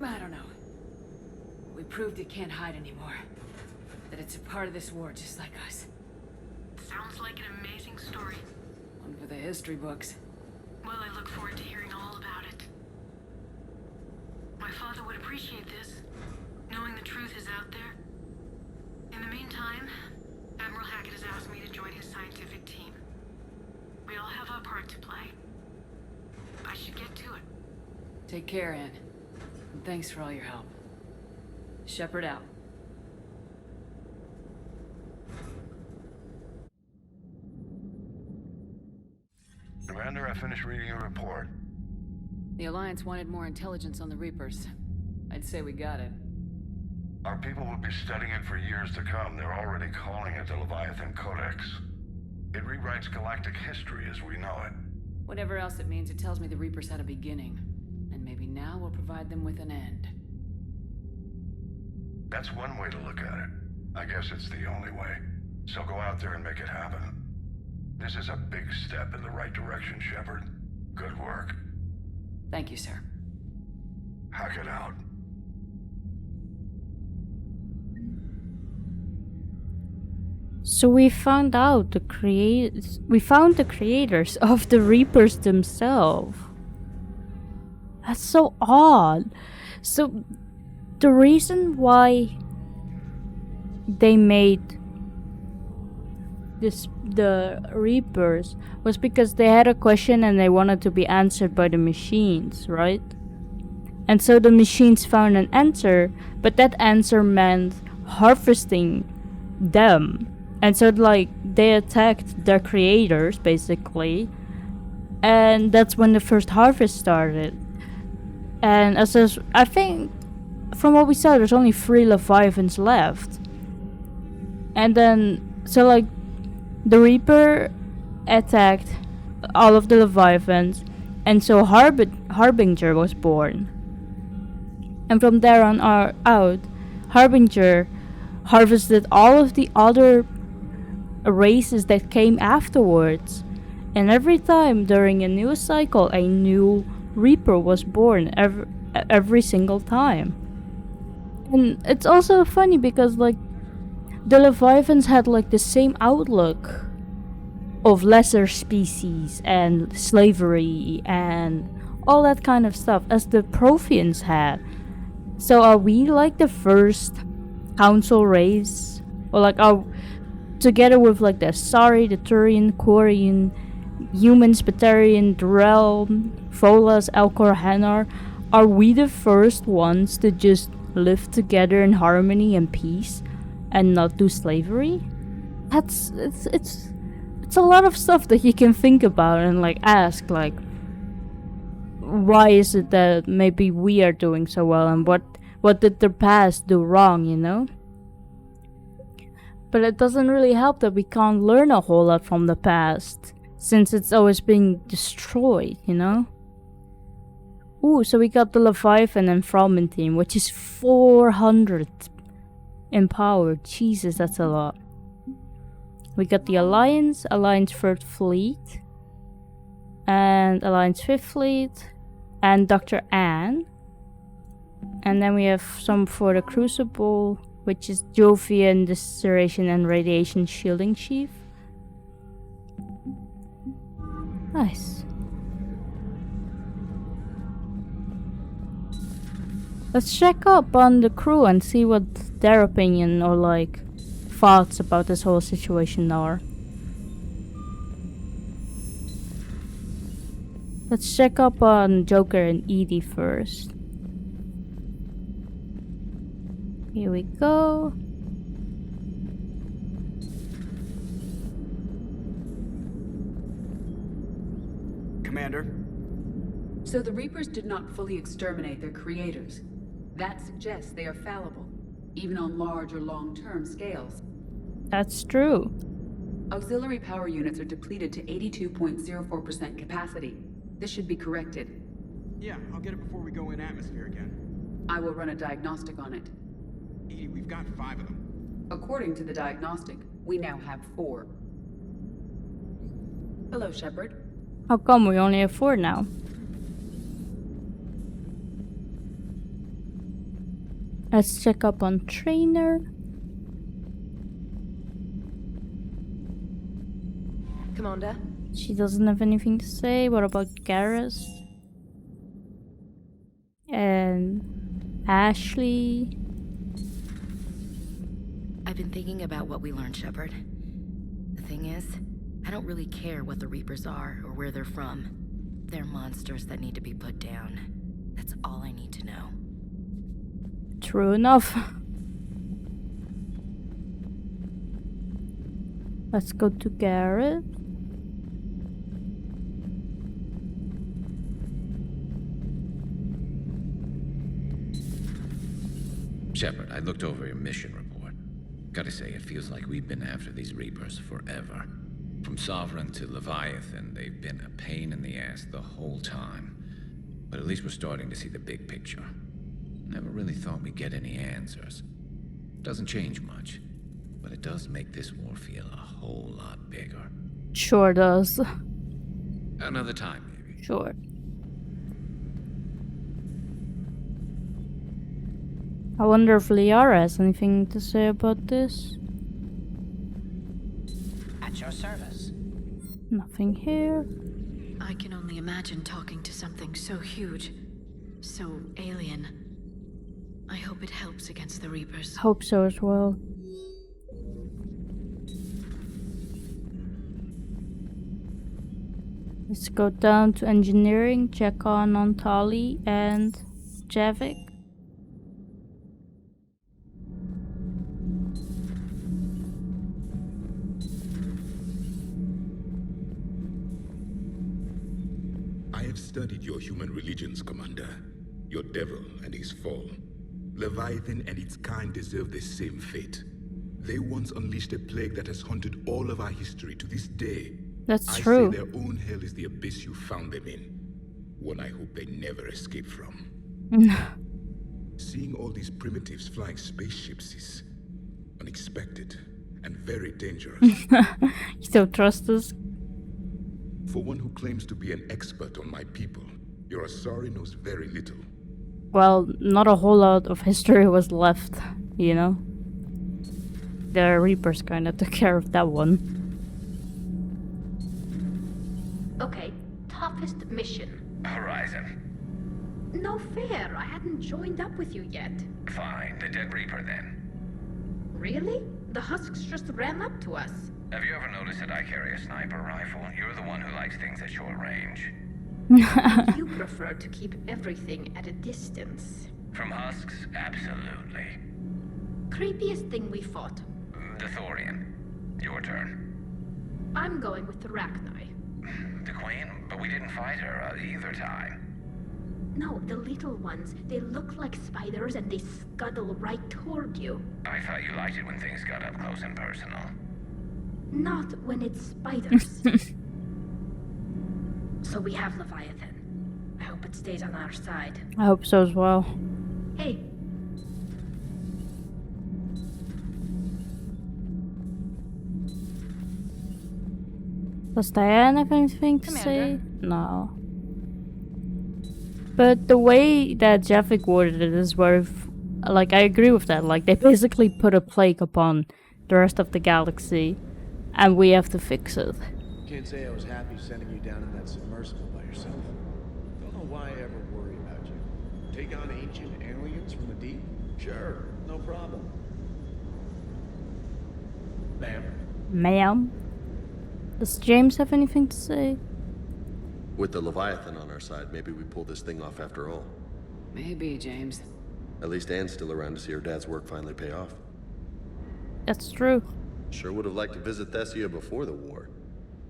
I don't know. We proved it can't hide anymore. That it's a part of this war just like us. Sounds like an amazing story. One for the history books. Well, I look forward to hearing all about it. My father would appreciate this, knowing the truth is out there. In the meantime, Admiral Hackett has asked me to join his scientific team. We all have our part to play. I should get to it. Take care, Anne. And thanks for all your help. Shepard out. Commander, I finished reading your report. The Alliance wanted more intelligence on the Reapers. I'd say we got it. Our people will be studying it for years to come. They're already calling it the Leviathan Codex. It rewrites galactic history as we know it. Whatever else it means, it tells me the Reapers had a beginning. And maybe now we'll provide them with an end. That's one way to look at it. I guess it's the only way. So go out there and make it happen. This is a big step in the right direction, Shepard. Good work. Thank you, sir. Hackett out. So we found out the creators of the Reapers themselves. That's so odd. So the reason why they made the Reapers was because they had a question and they wanted to be answered by the machines, right? And so the machines found an answer, but that answer meant harvesting them. And so like they attacked their creators basically, and that's when the first harvest started. And I think from what we saw, there's only 3 Leviathans left. And then so like the Reaper attacked all of the Leviathans, and so Harbinger was born. And from there on out, Harbinger harvested all of the other races that came afterwards. And every time during a new cycle, a new Reaper was born every single time. And it's also funny because like the Leviathans had like the same outlook of lesser species and slavery and all that kind of stuff as the Protheans had. So are we like the first council race? Or like are together with like the Asari, the Turian, Quarian, humans, Batarian, Drell, Volas, Elcor, Hanar. Are we the first ones to just live together in harmony and peace and not do slavery? It's a lot of stuff that you can think about and like ask, like, why is it that maybe we are doing so well, and what did the past do wrong, you know? But it doesn't really help that we can't learn a whole lot from the past, since it's always being destroyed, you know? Ooh, so we got the Leviathan Enfrollment team, which is 400 empowered. Jesus, that's a lot. We got the Alliance 3rd Fleet, and Alliance 5th Fleet, and Dr. Anne. And then we have some for the Crucible, which is Jovian Distillation and Radiation Shielding Sheath. Nice. Let's check up on the crew and see what their opinion or like thoughts about this whole situation are. Let's check up on Joker and Edie first. Here we go. Commander? So the Reapers did not fully exterminate their creators. That suggests they are fallible, even on large or long-term scales. That's true. Auxiliary power units are depleted to 82.04% capacity. This should be corrected. Yeah, I'll get it before we go in atmosphere again. I will run a diagnostic on it. Edie, we've got 5 of them. According to the diagnostic, we now have 4. Hello, Shepard. How come we only have 4 now? Let's check up on Trainer. Commander? She doesn't have anything to say. What about Garrus? And Ashley? I've been thinking about what we learned, Shepard. The thing is, I don't really care what the Reapers are or where they're from. They're monsters that need to be put down. That's all I need to know. True enough. Let's go to Garrett. Shepard, I looked over your mission report. Gotta say, it feels like we've been after these Reapers forever. From Sovereign to Leviathan, they've been a pain in the ass the whole time. But at least we're starting to see the big picture. Never really thought we'd get any answers. Doesn't change much, but it does make this war feel a whole lot bigger. Sure does. Another time, maybe. Sure. I wonder if Liara has anything to say about this. At your service. Nothing here. I can only imagine talking to something so huge, so alien. I hope it helps against the Reapers. Hope so as well. Let's go down to engineering, check on Tali and Javik. I have studied your human religions, Commander. Your devil and his fall. Leviathan and its kind deserve the same fate. They once unleashed a plague that has haunted all of our history to this day. That's true. I say their own hell is the abyss you found them in. One I hope they never escape from. Seeing all these primitives flying spaceships is unexpected and very dangerous. You still trust us? For one who claims to be an expert on my people, your Asari knows very little. Well, not a whole lot of history was left, you know? The Reapers kinda took care of that one. Okay, toughest mission. Horizon. No fair, I hadn't joined up with you yet. Fine, the Dead Reaper then. Really? The husks just ran up to us. Have you ever noticed that I carry a sniper rifle? You're the one who likes things at short range. You prefer to keep everything at a distance. From husks? Absolutely. Creepiest thing we fought. The Thorian. Your turn. I'm going with the Rachni. The Queen? But we didn't fight her either time. No, the little ones. They look like spiders and they scuttle right toward you. I thought you liked it when things got up close and personal. Not when it's spiders. So we have Leviathan. I hope it stays on our side. I hope so as well. Hey. Does Diana have anything to say? No. But the way that Jeffik worded it is where, like, I agree with that. Like, they basically put a plague upon the rest of the galaxy, and we have to fix it. Can't say I was happy sending you down in that submersible by yourself. Don't know why I ever worry about you. Take on ancient aliens from the deep? Sure, no problem. Bam. Ma'am? Does James have anything to say? With the Leviathan on our side, maybe we pull this thing off after all. Maybe, James. At least Anne's still around to see her dad's work finally pay off. That's true. Sure would have liked to visit Thessia before the war.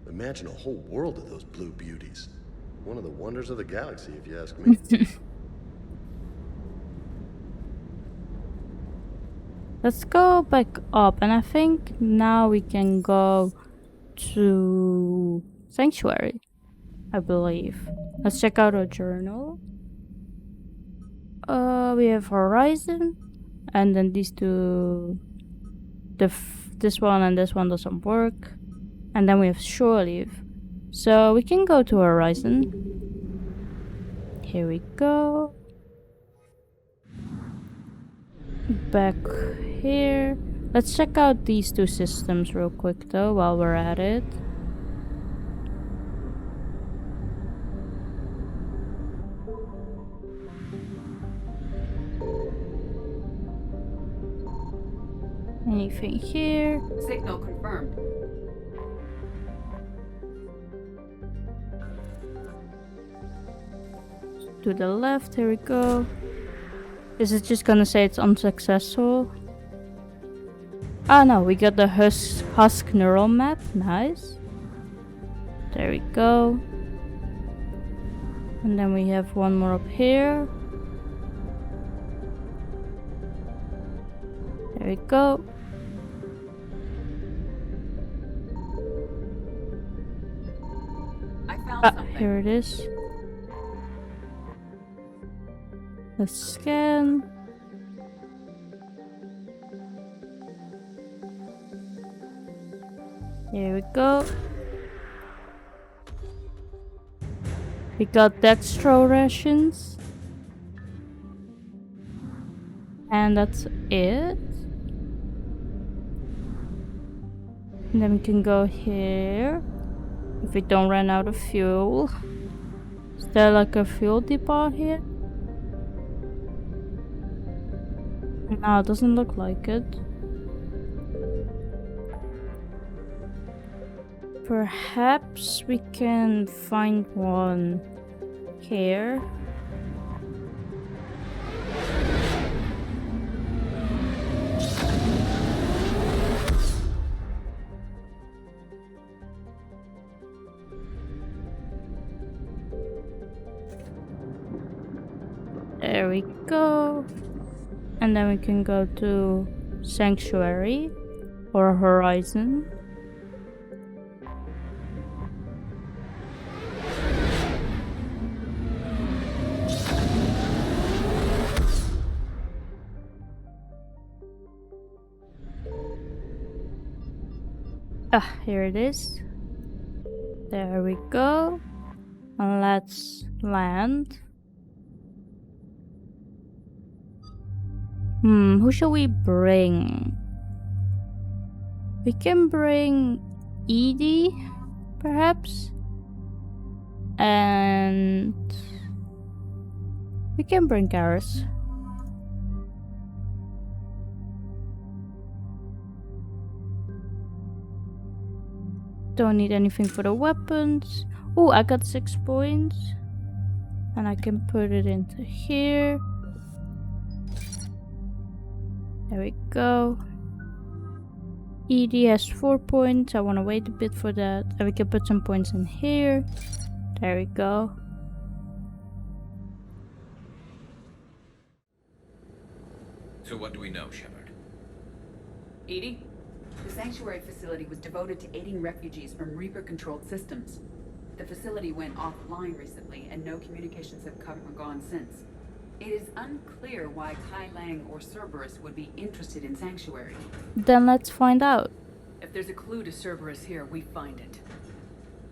Imagine a whole world of those blue beauties. One of the wonders of the galaxy, if you ask me. Let's go back up, and I think now we can go to Sanctuary, I believe. Let's check out our journal. We have Horizon, and then these two, this one and this one doesn't work, and then we have Shore Leave. So we can go to Horizon. Here we go. Back here. Let's check out these two systems real quick though while we're at it. Anything here? Signal confirmed. To the left, here we go. This is just gonna say it's unsuccessful. Ah no, we got the husk neural map, nice. There we go. And then we have one more up here. There we go. I found something. Here it is. Let's scan. Here we go. We got dextro rations. And that's it. And then we can go here. If we don't run out of fuel. Is there like a fuel depot here? No, it doesn't look like it. Perhaps we can find one here. There we go. And then we can go to Sanctuary or Horizon. Ah, here it is. There we go. And let's land. Who shall we bring? We can bring Edie, perhaps? And we can bring Garrus. Don't need anything for the weapons. Oh, I got 6 points. And I can put it into here. There we go. ED has 4 points. I want to wait a bit for that. And we can put some points in here. There we go. So what do we know, Shepard? Edie? The sanctuary facility was devoted to aiding refugees from Reaper-controlled systems. The facility went offline recently, and no communications have come or gone since. It is unclear why Kai Lang or Cerberus would be interested in Sanctuary. Then let's find out. If there's a clue to Cerberus here, we find it.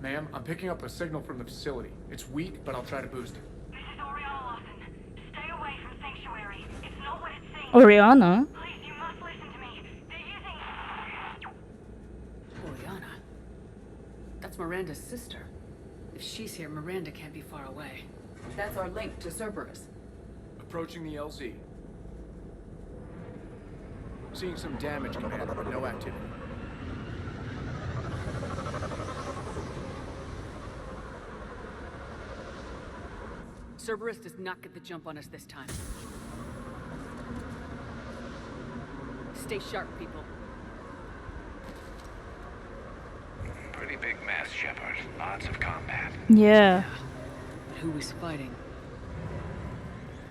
Ma'am, I'm picking up a signal from the facility. It's weak, but I'll try to boost it. This is Oriana Lawson. Stay away from Sanctuary. It's not what it seems. Oriana? Please, you must listen to me. They're using... Oriana? That's Miranda's sister. If she's here, Miranda can't be far away. That's our link to Cerberus. Approaching the LZ. Seeing some damage, Commander, but no activity. Cerberus does not get the jump on us this time. Stay sharp, people. Pretty big mess, Shepard. Lots of combat. Yeah. But who is fighting?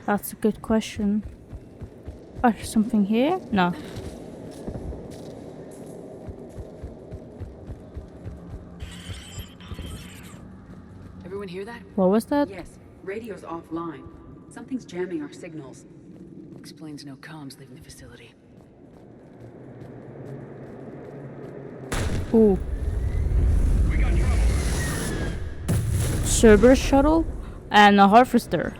That's a good question. Oh, there's something here? No. Everyone hear that? What was that? Yes. Radio's offline. Something's jamming our signals. Explains no comms leaving the facility. Ooh. We got trouble. Cerberus shuttle and a harvester.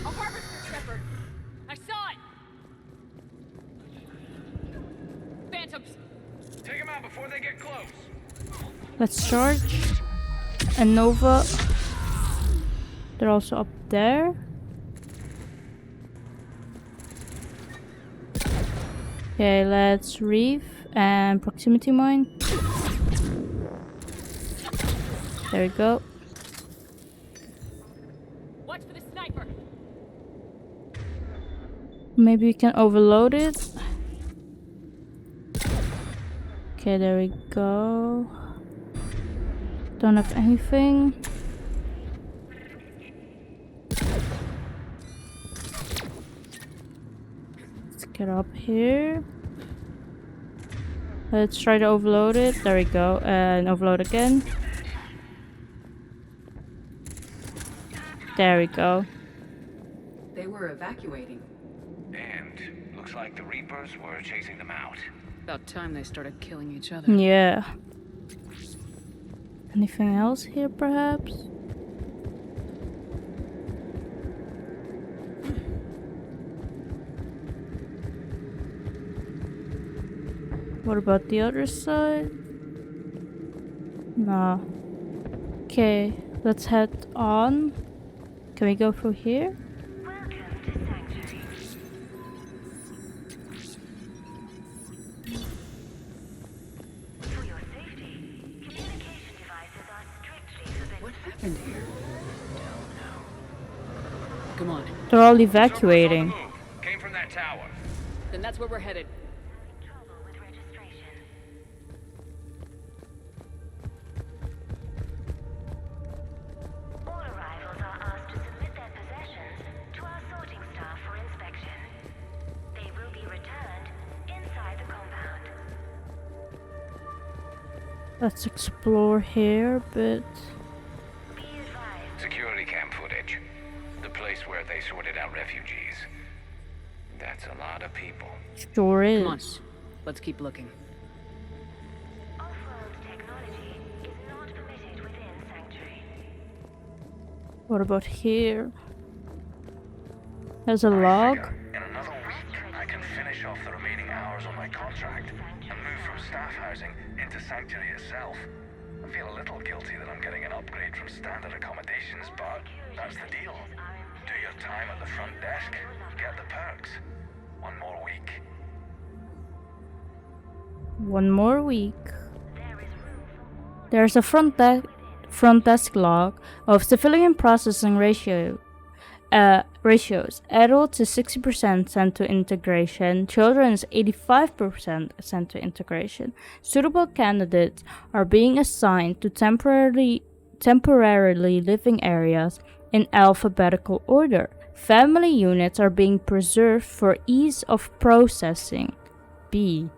A harvester, Shepard! I saw it! Phantoms! Take them out before they get close. Let's charge. And Nova. They're also up there. Okay, let's reef and proximity mine. There we go. Watch for the sniper! Maybe we can overload it. Okay, there we go. Don't have anything. Let's get up here. Let's try to overload it. There we go. And overload again. There we go. They were evacuating. And looks like the Reapers were chasing them out. About time they started killing each other. Yeah. Anything else here, perhaps? What about the other side? No. Okay, let's head on. Can we go through here? Happened here? Come on. They're all evacuating. Came from that tower. Then that's where we're headed. All arrivals are asked to submit their possessions to our sorting staff for inspection. They will be returned inside the compound. Let's explore here a bit. Security cam footage. The place where they sorted out refugees. That's a lot of people. Sure is. Come on. Let's keep looking. Off-world technology is not permitted within Sanctuary. What about here? There's a log. In another week, I can finish off the remaining hours on my contract and move from staff housing into Sanctuary itself. I feel a little guilty that I'm getting an upgrade from standard accommodations, but that's the deal. Do your time at the front desk, get the perks. One more week. 1 more week. There's a front desk log of civilian processing ratios. Adult to 60% sent to integration. Children is 85% sent to integration. Suitable candidates are being assigned to temporarily living areas in alphabetical order. Family units are being preserved for ease of processing. B.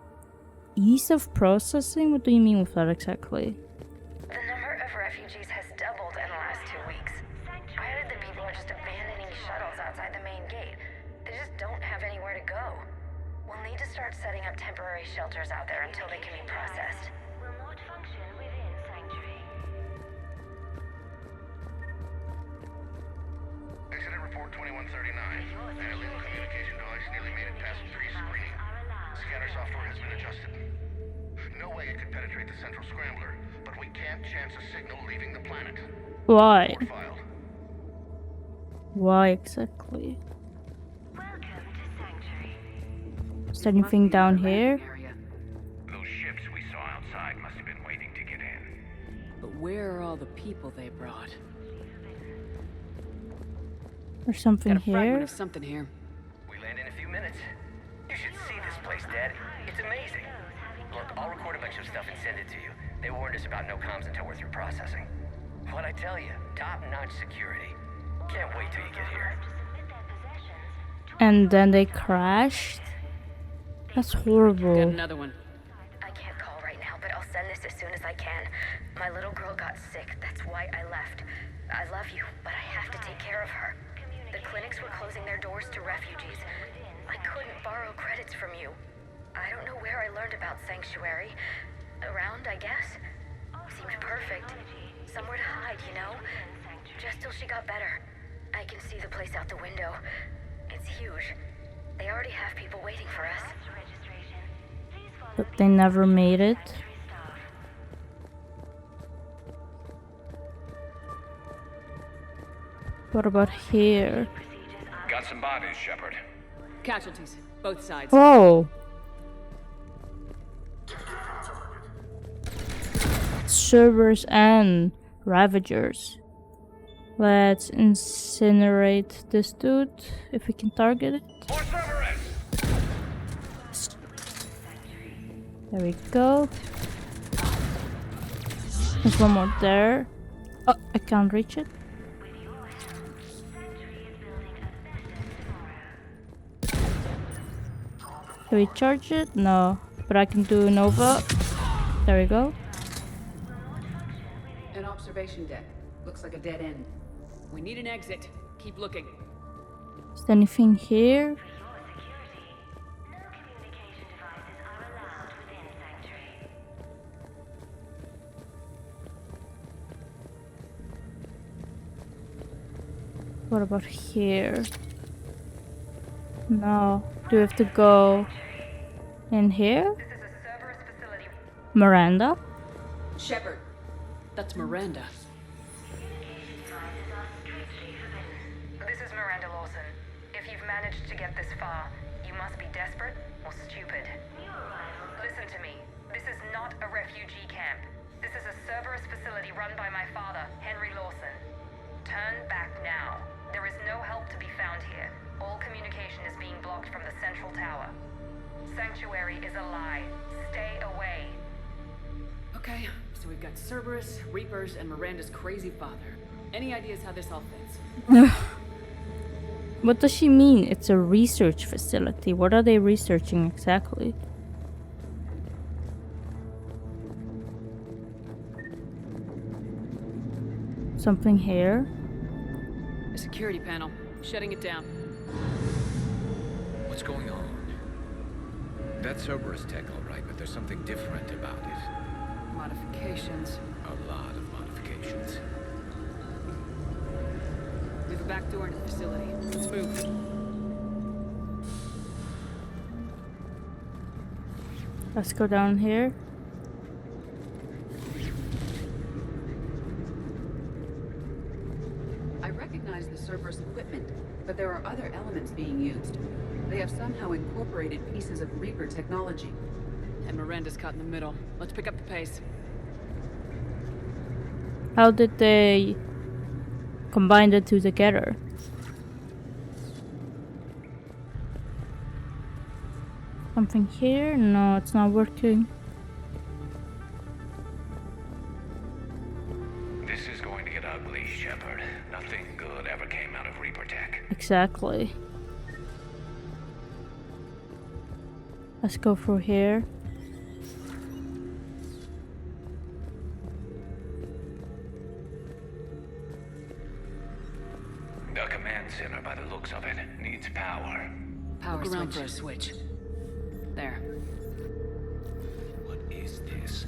Ease of processing? What do you mean with that exactly? The number of refugees has doubled in the last 2 weeks. I heard that people are just abandoning shuttles outside the main gate. They just don't have anywhere to go. We'll need to start setting up temporary shelters out there until they can be processed. Will not function within Sanctuary. Incident report 2139. Alien communication device nearly made it past pre-screening. Scanner software has been adjusted. No way it could penetrate the central scrambler, but we can't chance a signal leaving the planet. Why? Why exactly? Is there anything down here? Those ships we saw outside must have been waiting to get in. But where are all the people they brought? There's something Got a fragment here. of something here. We land in a few minutes. You should see this place, Dad. It's amazing. Look, I'll record a bunch of stuff and send it to you. They warned us about no comms until we're through processing. What'd I tell you? Top-notch security. Can't wait till you get here. And then they crashed? That's horrible. Got another one. I can't call right now, but I'll send this as soon as I can. My little girl got sick. That's why I left. I love you, but I have to take care of her. The clinics were closing their doors to refugees. I couldn't borrow credits from you. I don't know where I learned about Sanctuary. Around, I guess. Seemed perfect. Somewhere to hide, you know? Just till she got better. I can see the place out the window. It's huge. They already have people waiting for us. But they never made it. What about here? Got some bodies, Shepard. Casualties, both sides. Oh! Servers and Ravagers. Let's incinerate this dude if we can target it. There we go. There's one more there. Oh, I can't reach it. Can we charge it? No. But I can do Nova. There we go. An observation deck. Looks like a dead end. We need an exit. Keep looking. Is there anything here? What about here? No. Do we have to go in here? Miranda? Shepard. That's Miranda. This is Miranda Lawson. If you've managed to get this far, you must be desperate or stupid. Listen to me. This is not a refugee camp. This is a Cerberus facility run by my father, Henry Lawson. Turn back now. There is no help to be found here. All communication is being blocked from the central tower. Sanctuary is a lie. Stay away. Okay, so we've got Cerberus, Reapers, and Miranda's crazy father. Any ideas how this all fits? What does she mean? It's a research facility. What are they researching exactly? Something here? A security panel. Shutting it down. What's going on? That's Cerberus tech, all right, but there's something different about it. Modifications. A lot of modifications. We have a back door into the facility. Let's move. Let's go down here. I recognize the Cerberus equipment, but there are other elements being used. They have somehow incorporated pieces of Reaper technology. And Miranda's caught in the middle. Let's pick up the pace. How did they combine the two together? Something here? No, it's not working. This is going to get ugly, Shepard. Nothing good ever came out of Reaper Tech. Exactly. Let's go through here. The command center, by the looks of it, needs power. Power around for a switch. There. What is this?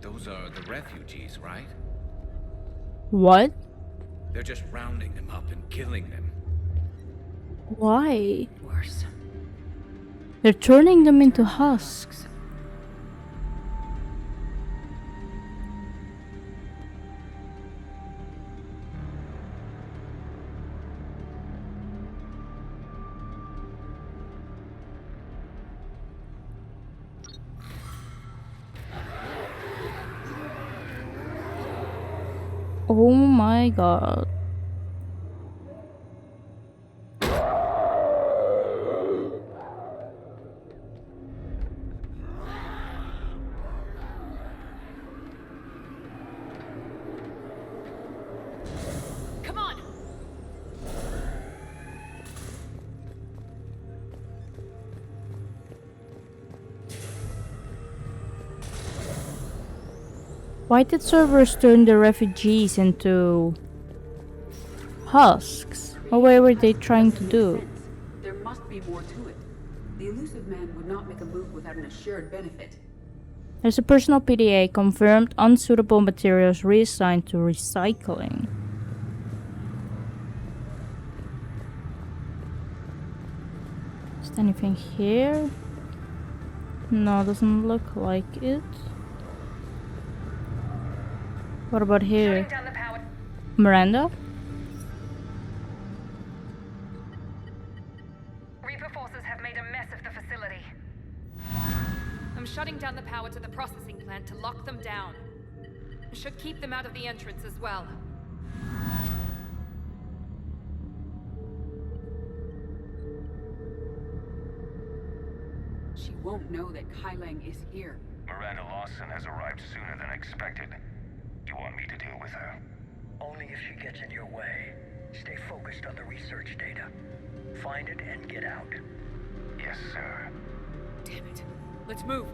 Those are the refugees, right? What? They're just rounding them up and killing them. Why? Worse. They're turning them into husks. Oh my god. Come on! Why did servers turn the refugees into husks? Or what were they trying to do? There must be more to it. The elusive man would not make a move without an assured benefit. There's a personal PDA confirmed, unsuitable materials reassigned to recycling. Is there anything here? No, doesn't look like it. What about here? Miranda? Reaper forces have made a mess of the facility. I'm shutting down the power to the processing plant to lock them down. Should keep them out of the entrance as well. She won't know that Kai Lang is here. Miranda Lawson has arrived sooner than expected. You want me to deal with her? Only if she gets in your way. Stay focused on the research data. Find it and get out. Yes, sir. Damn it. Let's move.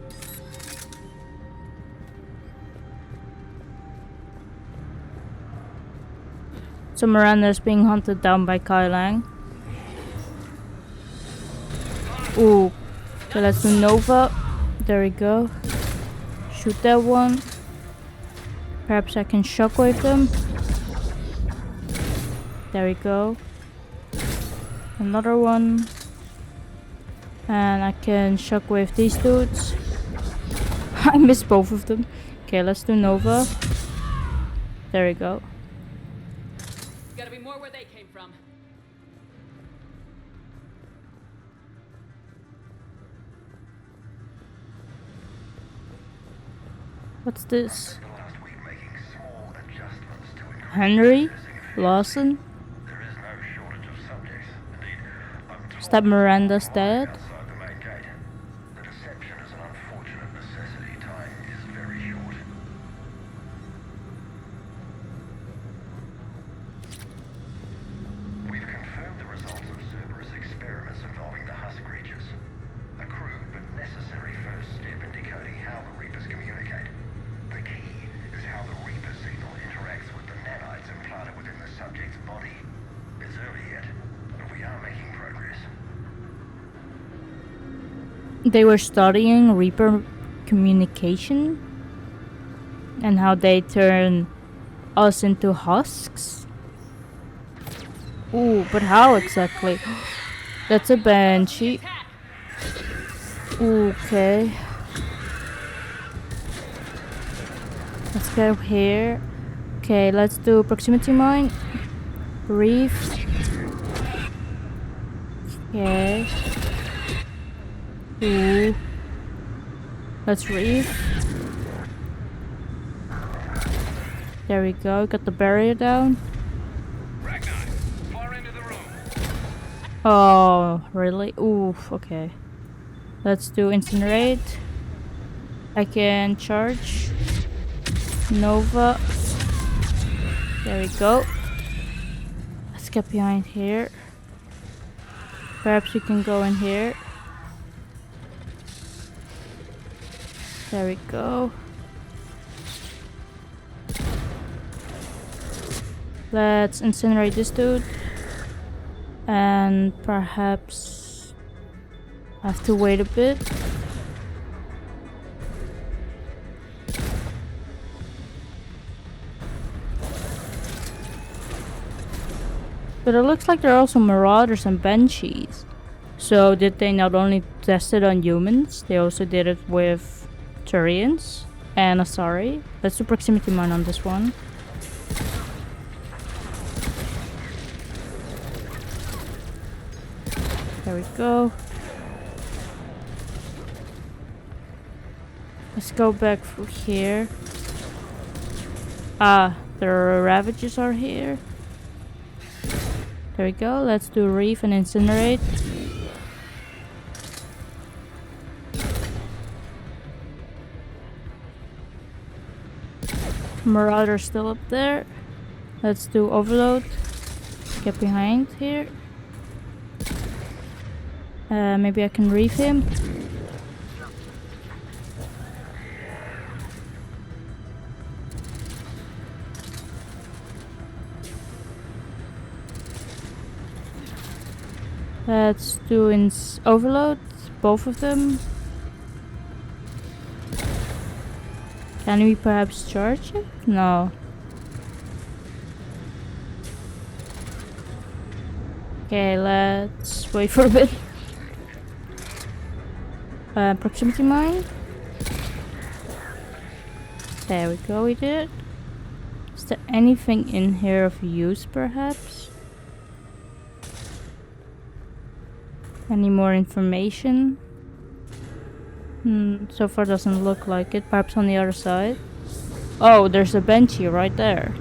So Miranda's being hunted down by Kai Lang. Ooh. Okay, let's do Nova. There we go. Shoot that one. Perhaps I can shockwave them. There we go. Another one. And I can shockwave these dudes. I missed both of them. Okay, let's do Nova. There we go. Gotta be more where they came from. What's this? Henry? Lawson? Is that Miranda's dad? We've confirmed the results of Cerberus experiments involving the husk creatures. A crude but necessary first step in decoding how the Reapers communicate. The key is how the Reaper signal interacts with the nanites implanted within the subject's body. It's early yet, but we are making progress. They were studying Reaper communication and how they turn us into husks. Ooh, but how exactly? That's a banshee. Okay. Let's go here. Okay, let's do proximity mine. Brief. Okay. Ooh. Let's reef. There we go. Got the barrier down. Oh, really? Oof, okay. Let's do incinerate. I can charge. Nova. There we go. Let's get behind here. Perhaps we can go in here. There we go. Let's incinerate this dude. And perhaps I have to wait a bit. But it looks like there are also marauders and banshees. So did they not only test it on humans, they also did it with Turians and Asari. Let's do proximity mine on this one. There we go. Let's go back through here. Ah, the ravages are here. There we go. Let's do reef and incinerate. Marauder still up there. Let's do overload. Get behind here. Maybe I can reef him. Let's do overload, both of them. Can we perhaps charge it? No. Okay, let's wait for a bit. Proximity mine. There we go, we did it. Is there anything in here of use, perhaps? Any more information? So far doesn't look like it. Perhaps on the other side. Oh, there's a banshee right there.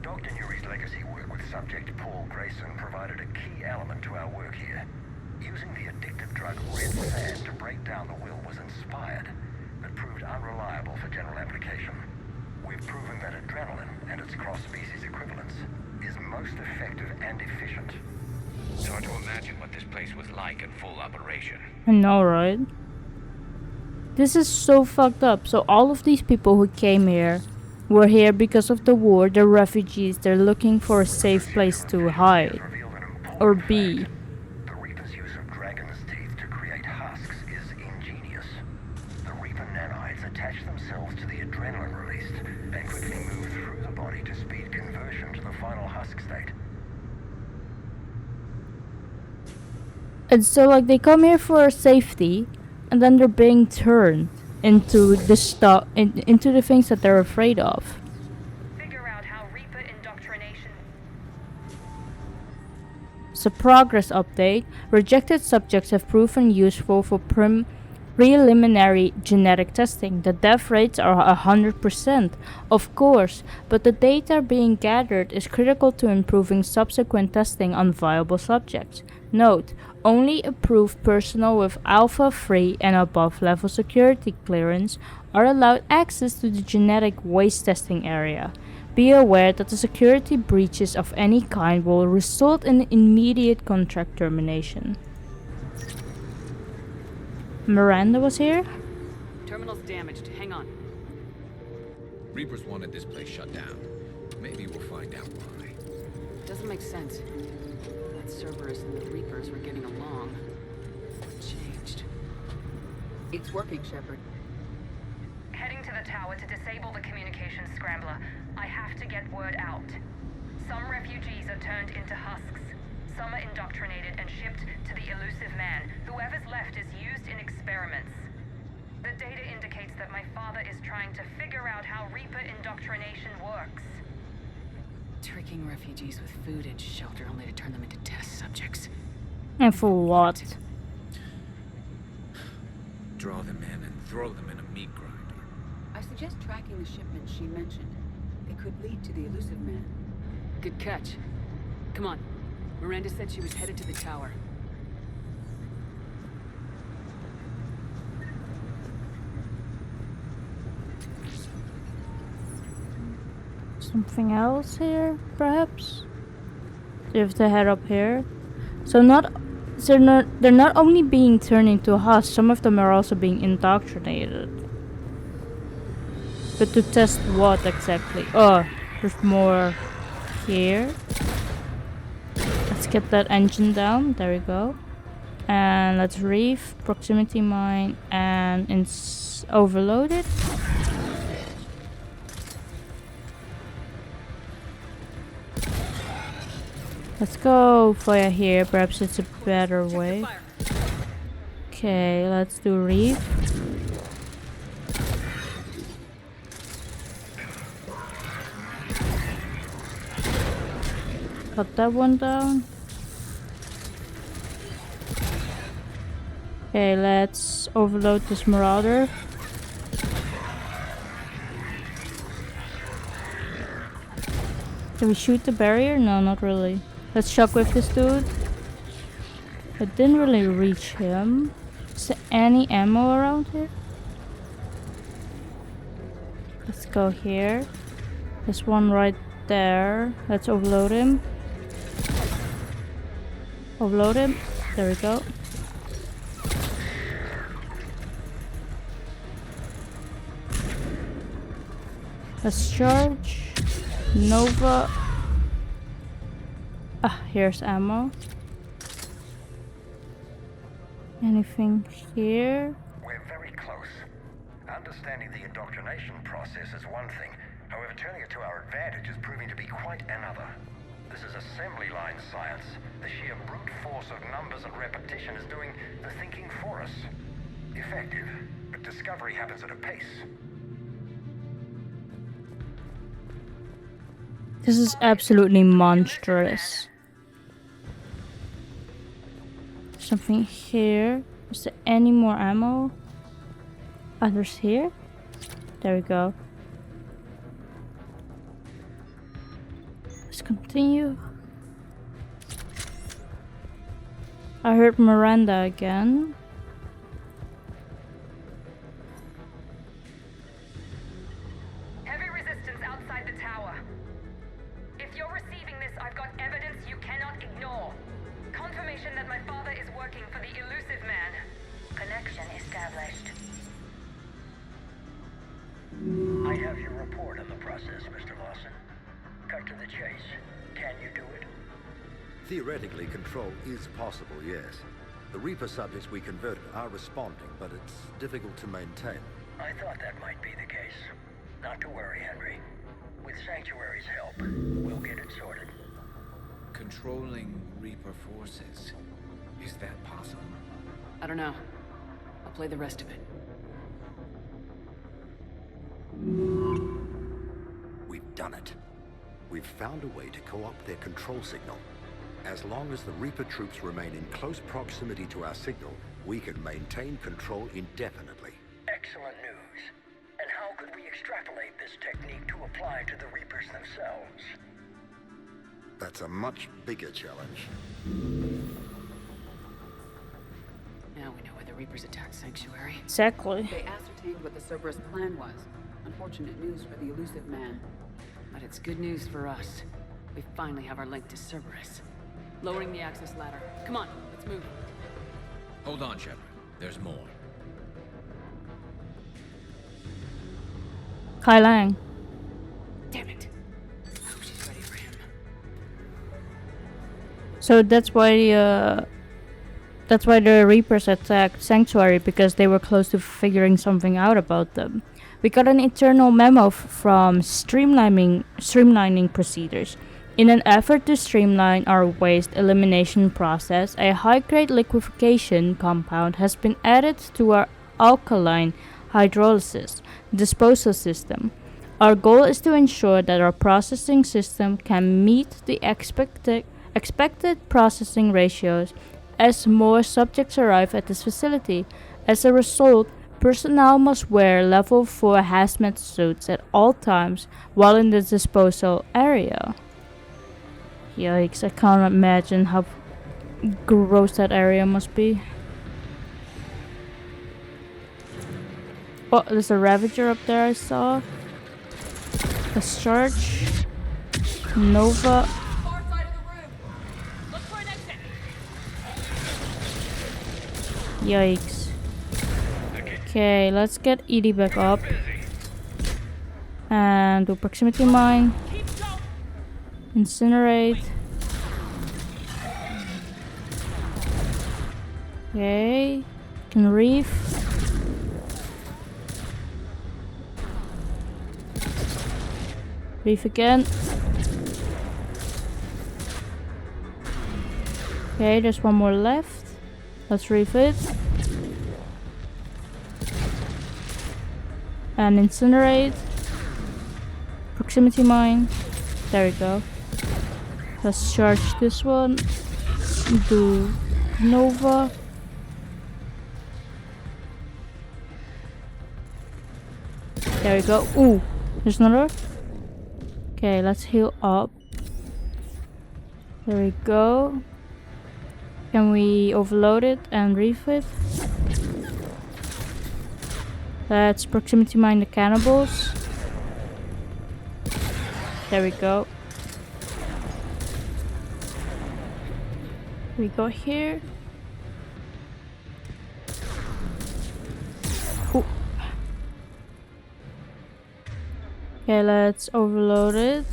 Dr. Nuri's legacy work with subject Paul Grayson provided a key element to our work here. Using the addictive drug red sand to break down the will was inspired, but proved unreliable for general application. We've proven that adrenaline and its cross-species equivalence is most effective and efficient. It's hard to imagine what this place was like in full operation. I know, right? This is so fucked up. So all of these people who came here were here because of the war. They're refugees. They're looking for a safe place to hide or be. The Reaper's use of dragon's teeth to create husks is ingenious. The Reaper nanites attach themselves to the adrenaline released and quickly move through the body to speed conversion to the final husk state. And so like they come here for safety and then they're being turned into the stuff into the things that they're afraid of. Figure out how Reaper indoctrination. So progress update. Rejected subjects have proven useful for preliminary genetic testing. The death rates are 100%, of course, but the data being gathered is critical to improving subsequent testing on viable subjects. Note, only approved personnel with Alpha 3 and above level security clearance are allowed access to the genetic waste testing area. Be aware that the security breaches of any kind will result in immediate contract termination. Miranda was here? Terminal's damaged. Hang on. Reapers wanted this place shut down. Maybe we'll find out why. Doesn't make sense. That Cerberus and the Reapers were getting along. What changed? It's working, Shepard. Heading to the tower to disable the communications scrambler. I have to get word out. Some refugees are turned into husks. Some are indoctrinated and shipped to the elusive man. Whoever's left is used in experiments. The data indicates that my father is trying to figure out how Reaper indoctrination works. Tricking refugees with food and shelter only to turn them into test subjects. And for what? Draw them in and throw them in a meat grinder. I suggest tracking the shipments she mentioned. They could lead to the elusive man. Good catch. Come on. Miranda said she was headed to the tower. Something else here, perhaps? Do you have to head up here? They're not only being turned into husks, some of them are also being indoctrinated. But to test what exactly? Oh, there's more here. Let's get that engine down. There we go. And let's reef, proximity mine, and overload it. Let's go fire here. Perhaps it's a better way. Okay, let's do reef. Cut that one down. Okay, let's overload this marauder. Can we shoot the barrier? No, not really. Let's shockwave this dude. I didn't really reach him. Is there any ammo around here? Let's go here. There's one right there. Let's overload him. Overload him. There we go. Let's charge. Nova. Ah, here's ammo. Anything here? We're very close. Understanding the indoctrination process is one thing. However, turning it to our advantage is proving to be quite another. This is assembly line science. The sheer brute force of numbers and repetition is doing the thinking for us. Effective, but discovery happens at a pace. This is absolutely monstrous. Something here. Is there any more ammo? Others here? There we go. Let's continue. I heard Miranda again. Heavy resistance outside the tower. If you're receiving this, I've got evidence you cannot ignore. Confirmation that my father is working for the elusive man. Connection established. I have your report on the process, Mr. Lawson. Cut to the chase. Can you do it? Theoretically, control is possible, yes. The Reaper subjects we converted are responding, but it's difficult to maintain. I thought that might be the case. Not to worry, Henry. With Sanctuary's help, we'll get it sorted. Controlling Reaper forces. Is that possible? I don't know. I'll play the rest of it. We've done it. We've found a way to co-opt their control signal. As long as the Reaper troops remain in close proximity to our signal, we can maintain control indefinitely. Excellent news. And how could we extrapolate this technique to apply to the Reapers themselves? That's a much bigger challenge. Now we know why the Reapers attacked Sanctuary. Exactly. They ascertained what the Cerberus plan was. Unfortunate news for the elusive man. But it's good news for us. We finally have our link to Cerberus. Lowering the access ladder. Come on, let's move. Hold on, Shepard. There's more. Kai Lang. Damn it. I hope she's ready for him. So that's why the Reapers attacked Sanctuary, because they were close to figuring something out about them. We got an internal memo from streamlining procedures. In an effort to streamline our waste elimination process, a high-grade liquefaction compound has been added to our alkaline hydrolysis disposal system. Our goal is to ensure that our processing system can meet the expected processing ratios as more subjects arrive at this facility. As a result, personnel must wear level 4 hazmat suits at all times while in the disposal area. Yikes, I can't imagine how gross that area must be. Oh, there's a Ravager up there I saw. Let's charge. Nova. Yikes. Okay, let's get Edie back up. And do proximity mine. Incinerate. Okay. Can reef. Reef again. Okay, there's one more left. Let's reef it. And incinerate. Proximity mine. There we go. Let's charge this one. Do Nova. There we go. Ooh, there's another. Okay, let's heal up. There we go. Can we overload it and reef it? Let's proximity mine the cannibals. There we go. We go here. Ooh. Okay, let's overload it.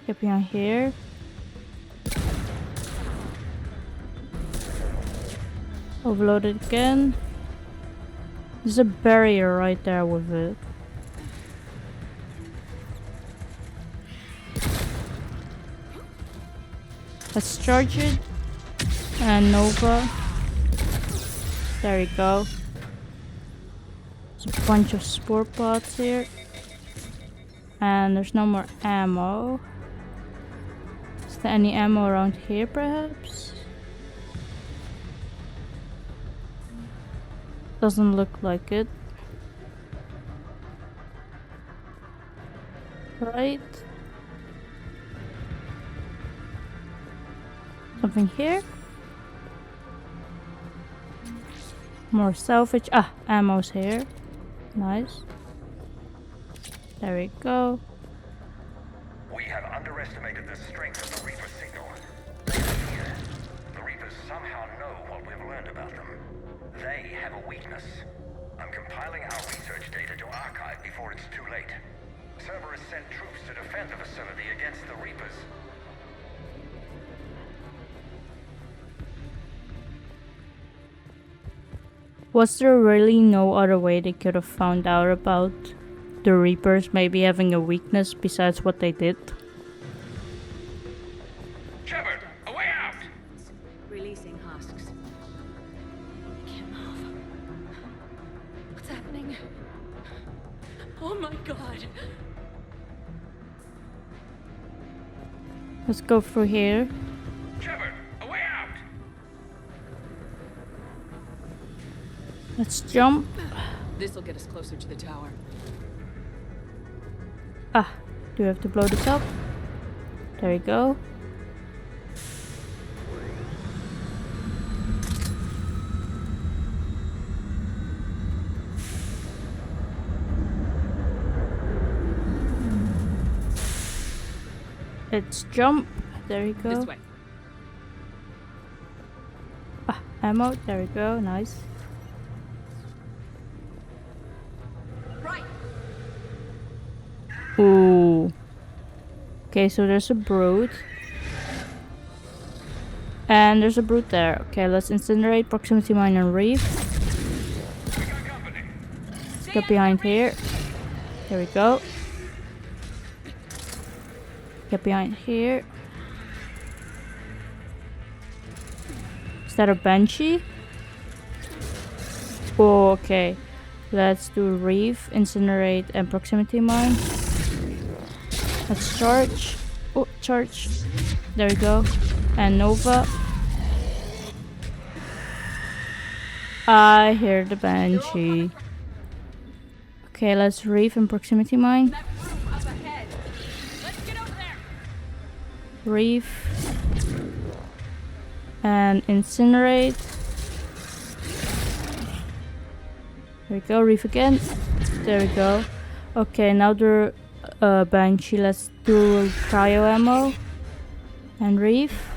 Get behind here. Overload it again. There's a barrier right there with it. Let's charge it. And Nova. There we go. There's a bunch of spore pods here. And there's no more ammo. Is there any ammo around here perhaps? Doesn't look like it. Right? Something here? More salvage. Ah, ammo's here. Nice. There we go. We have underestimated the strength of the Reaper signal. The Reapers somehow know what we've learned about them. They have a weakness. I'm compiling our research data to archive before it's too late. Cerberus sent troops to defend the facility against the Reapers. Was there really no other way they could have found out about the Reapers maybe having a weakness besides what they did? Shepard, a way out! Releasing husks. Can't move. What's happening? Oh my god. Let's go through here. Shepard, a way out! Let's jump. This'll get us closer to the tower. Ah, do we have to blow this up? There we go. Let's jump. There we go. This way. Ah, ammo. There we go. Nice. Right. Ooh. Okay, so there's a brood. And there's a brood there. Okay, let's incinerate, proximity mine, and reef. Get behind here. There we go. Get behind here. Is that a banshee? Oh, okay. Let's do reef, incinerate, and proximity mine. Let's charge. Oh, charge. There we go. And Nova. I hear the Banshee. Okay, let's reef and proximity mine. Reef. And incinerate. There we go, reef again. There we go. Okay, now the Banshee. Let's do cryo ammo. And reef.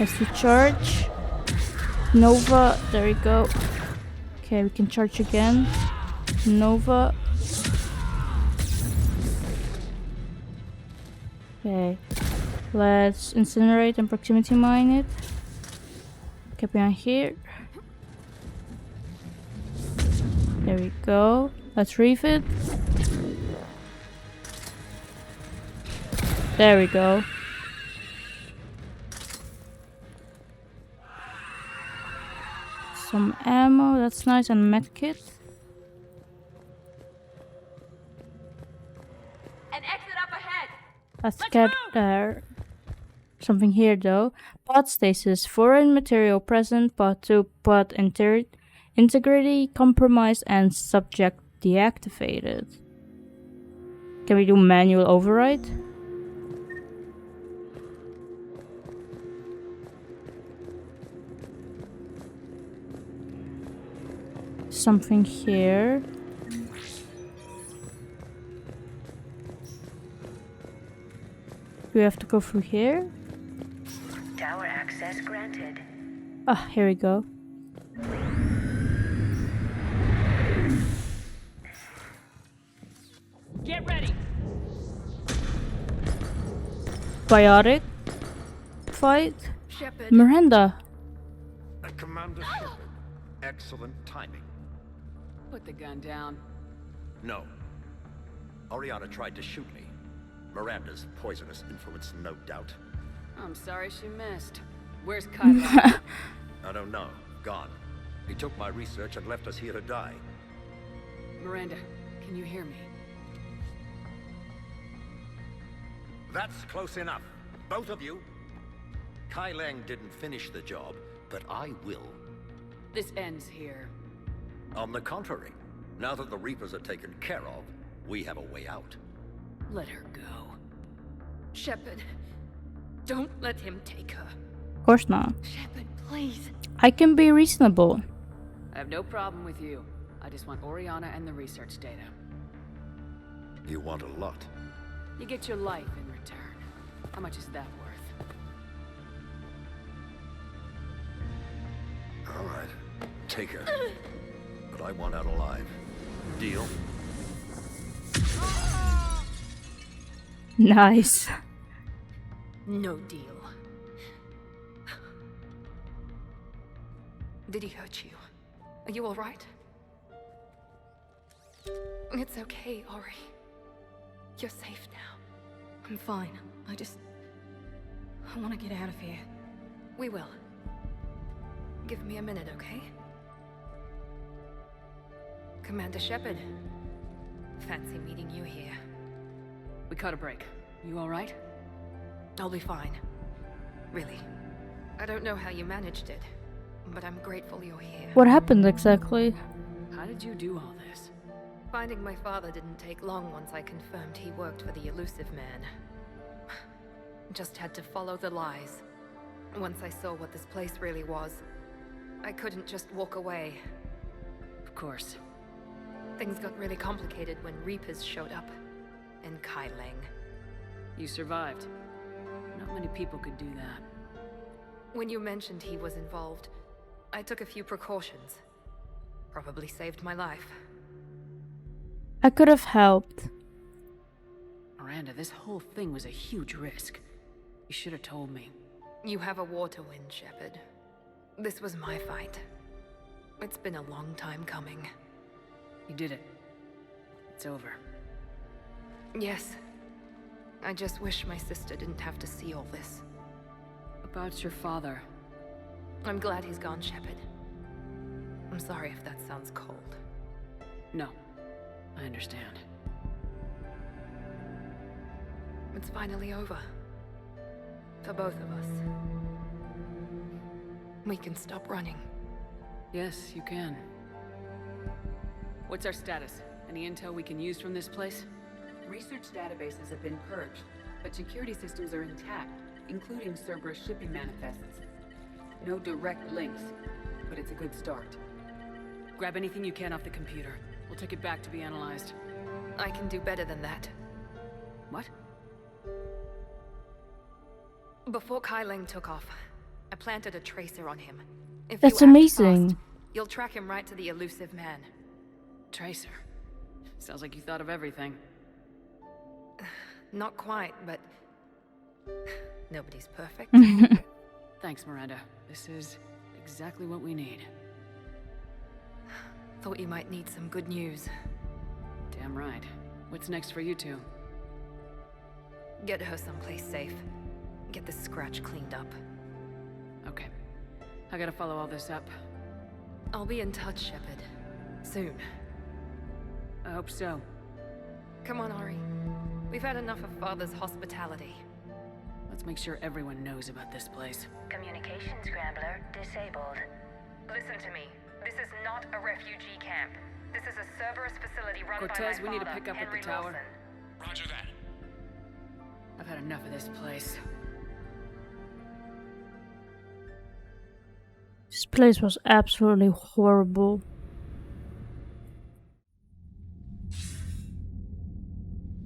Let's do charge. Nova, there we go. Okay, we can charge again. Nova. Okay, let's incinerate and proximity mine it. Okay, behind here. There we go. Let's reef it. There we go. Some ammo, that's nice, and medkit. An exit up ahead. Let's get there. Something here though. Pod stasis. Foreign material present. Pod 2. Pod integrity compromised and subject deactivated. Can we do manual override? Something here. Do we have to go through here? Tower access granted. Ah, here we go. Get ready. Biotic fight. Shepard. Miranda. Commander Shepard. Excellent timing. Put the gun down. No. Oriana tried to shoot me. Miranda's poisonous influence, no doubt. I'm sorry she missed. Where's Kylo? I don't know. Gone. He took my research and left us here to die. Miranda, can you hear me? That's close enough. Both of you. Kai Lang didn't finish the job, but I will. This ends here. On the contrary, now that the Reapers are taken care of, we have a way out. Let her go. Shepard, don't let him take her. Of course not. Shepard, please. I can be reasonable. I have no problem with you. I just want Oriana and the research data. You want a lot. You get your life in return. How much is that worth? All right. Take her. But I want out alive. Deal? Nice. No deal. Did he hurt you? Are you all right? It's okay, Ori. You're safe now. I'm fine. I want to get out of here. We will. Give me a minute, okay? Commander Shepard. Fancy meeting you here. We caught a break. You all right? I'll be fine. Really. I don't know how you managed it, but I'm grateful you're here. What happened exactly? How did you do all this? Finding my father didn't take long once I confirmed he worked for the Elusive Man. Just had to follow the lies. Once I saw what this place really was, I couldn't just walk away. Of course. Things got really complicated when Reapers showed up. And Kai Lang. You survived. Not many people could do that. When you mentioned he was involved, I took a few precautions. Probably saved my life. I could have helped. Miranda, this whole thing was a huge risk. You should have told me. You have a war to win, Shepard. This was my fight. It's been a long time coming. You did it. It's over. Yes. I just wish my sister didn't have to see all this. About your father. I'm glad he's gone, Shepard. I'm sorry if that sounds cold. No. I understand. It's finally over. For both of us. We can stop running. Yes, you can. What's our status? Any intel we can use from this place? Research databases have been purged, but security systems are intact, including Cerberus shipping manifests. No direct links, but it's a good start. Grab anything you can off the computer. We'll take it back to be analyzed. I can do better than that. What? Before Kai Leng took off, I planted a tracer on him. If That's you act amazing. fast, you'll track him right to the elusive man. Tracer. Sounds like you thought of everything. Not quite, but nobody's perfect. Thanks, Miranda. This is exactly what we need. Thought you might need some good news. Damn right. What's next for you two? Get her someplace safe. Get this scratch cleaned up. Okay. I gotta follow all this up. I'll be in touch, Shepard. Soon. I hope so. Come on, Ari. We've had enough of Father's hospitality. Let's make sure everyone knows about this place. Communication scrambler disabled. Listen to me. This is not a refugee camp. This is a Cerberus facility run Cortez, by we my need to father, pick up Henry at the tower. Lawson. Roger that. I've had enough of this place. This place was absolutely horrible.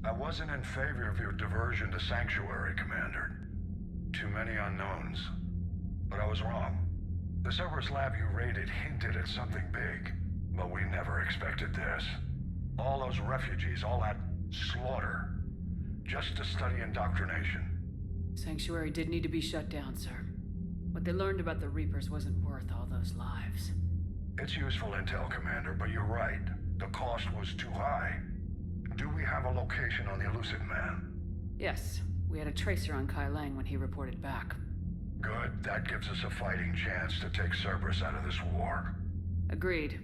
I wasn't in favor of your diversion to Sanctuary, Commander. Too many unknowns. But I was wrong. The Cerberus lab you raided hinted at something big, but we never expected this. All those refugees, all that slaughter, just to study indoctrination. Sanctuary did need to be shut down, sir. What they learned about the Reapers wasn't worth all those lives. It's useful intel, Commander, but you're right. The cost was too high. Do we have a location on the elusive man? Yes, we had a tracer on Kai Leng when he reported back. Good, that gives us a fighting chance to take Cerberus out of this war. Agreed.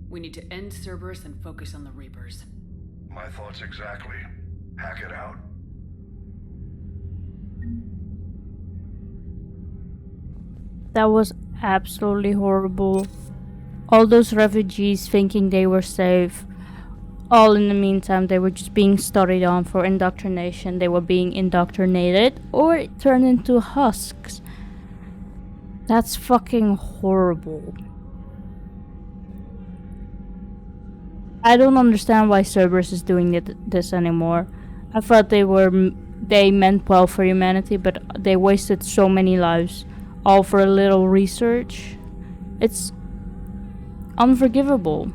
We need to end Cerberus and focus on the Reapers. My thoughts exactly. Hack it out. That was absolutely horrible. All those refugees thinking they were safe. All in the meantime, they were just being studied on for indoctrination. They were being indoctrinated or turned into husks. That's fucking horrible. I don't understand why Cerberus is doing this anymore. I thought they meant well for humanity, but they wasted so many lives, all for a little research. It's unforgivable.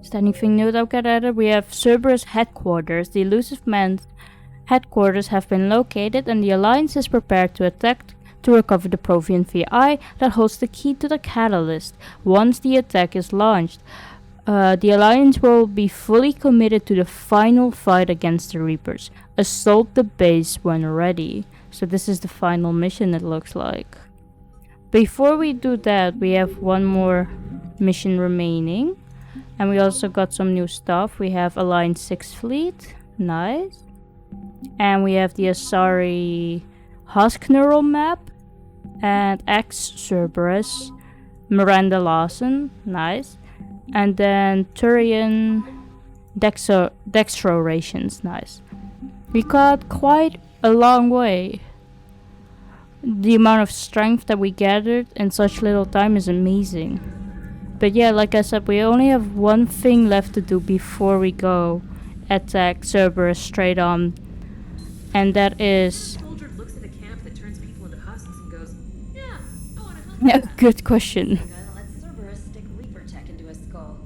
Is there anything new that I've got added? We have Cerberus headquarters. The elusive man's headquarters have been located, and the Alliance is prepared to attack to recover the Prothean VI that holds the key to the catalyst. Once the attack is launched, the Alliance will be fully committed to the final fight against the Reapers. Assault the base when ready. So this is the final mission, it looks like. Before we do that, we have one more mission remaining. And we also got some new stuff. We have Alliance 6 Fleet. Nice. And we have the Asari Husk Neural Map. And Cerberus. Miranda Lawson. Nice. And then Turian Dextro Rations. Nice. We got quite a long way. The amount of strength that we gathered in such little time is amazing. But yeah, like I said, we only have one thing left to do before we go attack Cerberus straight on. And that is... Soldier looks at a camp that turns people into husks and goes, yeah, I want to help Yeah, that. good question. Let Cerberus stick Reaper tech into his skull.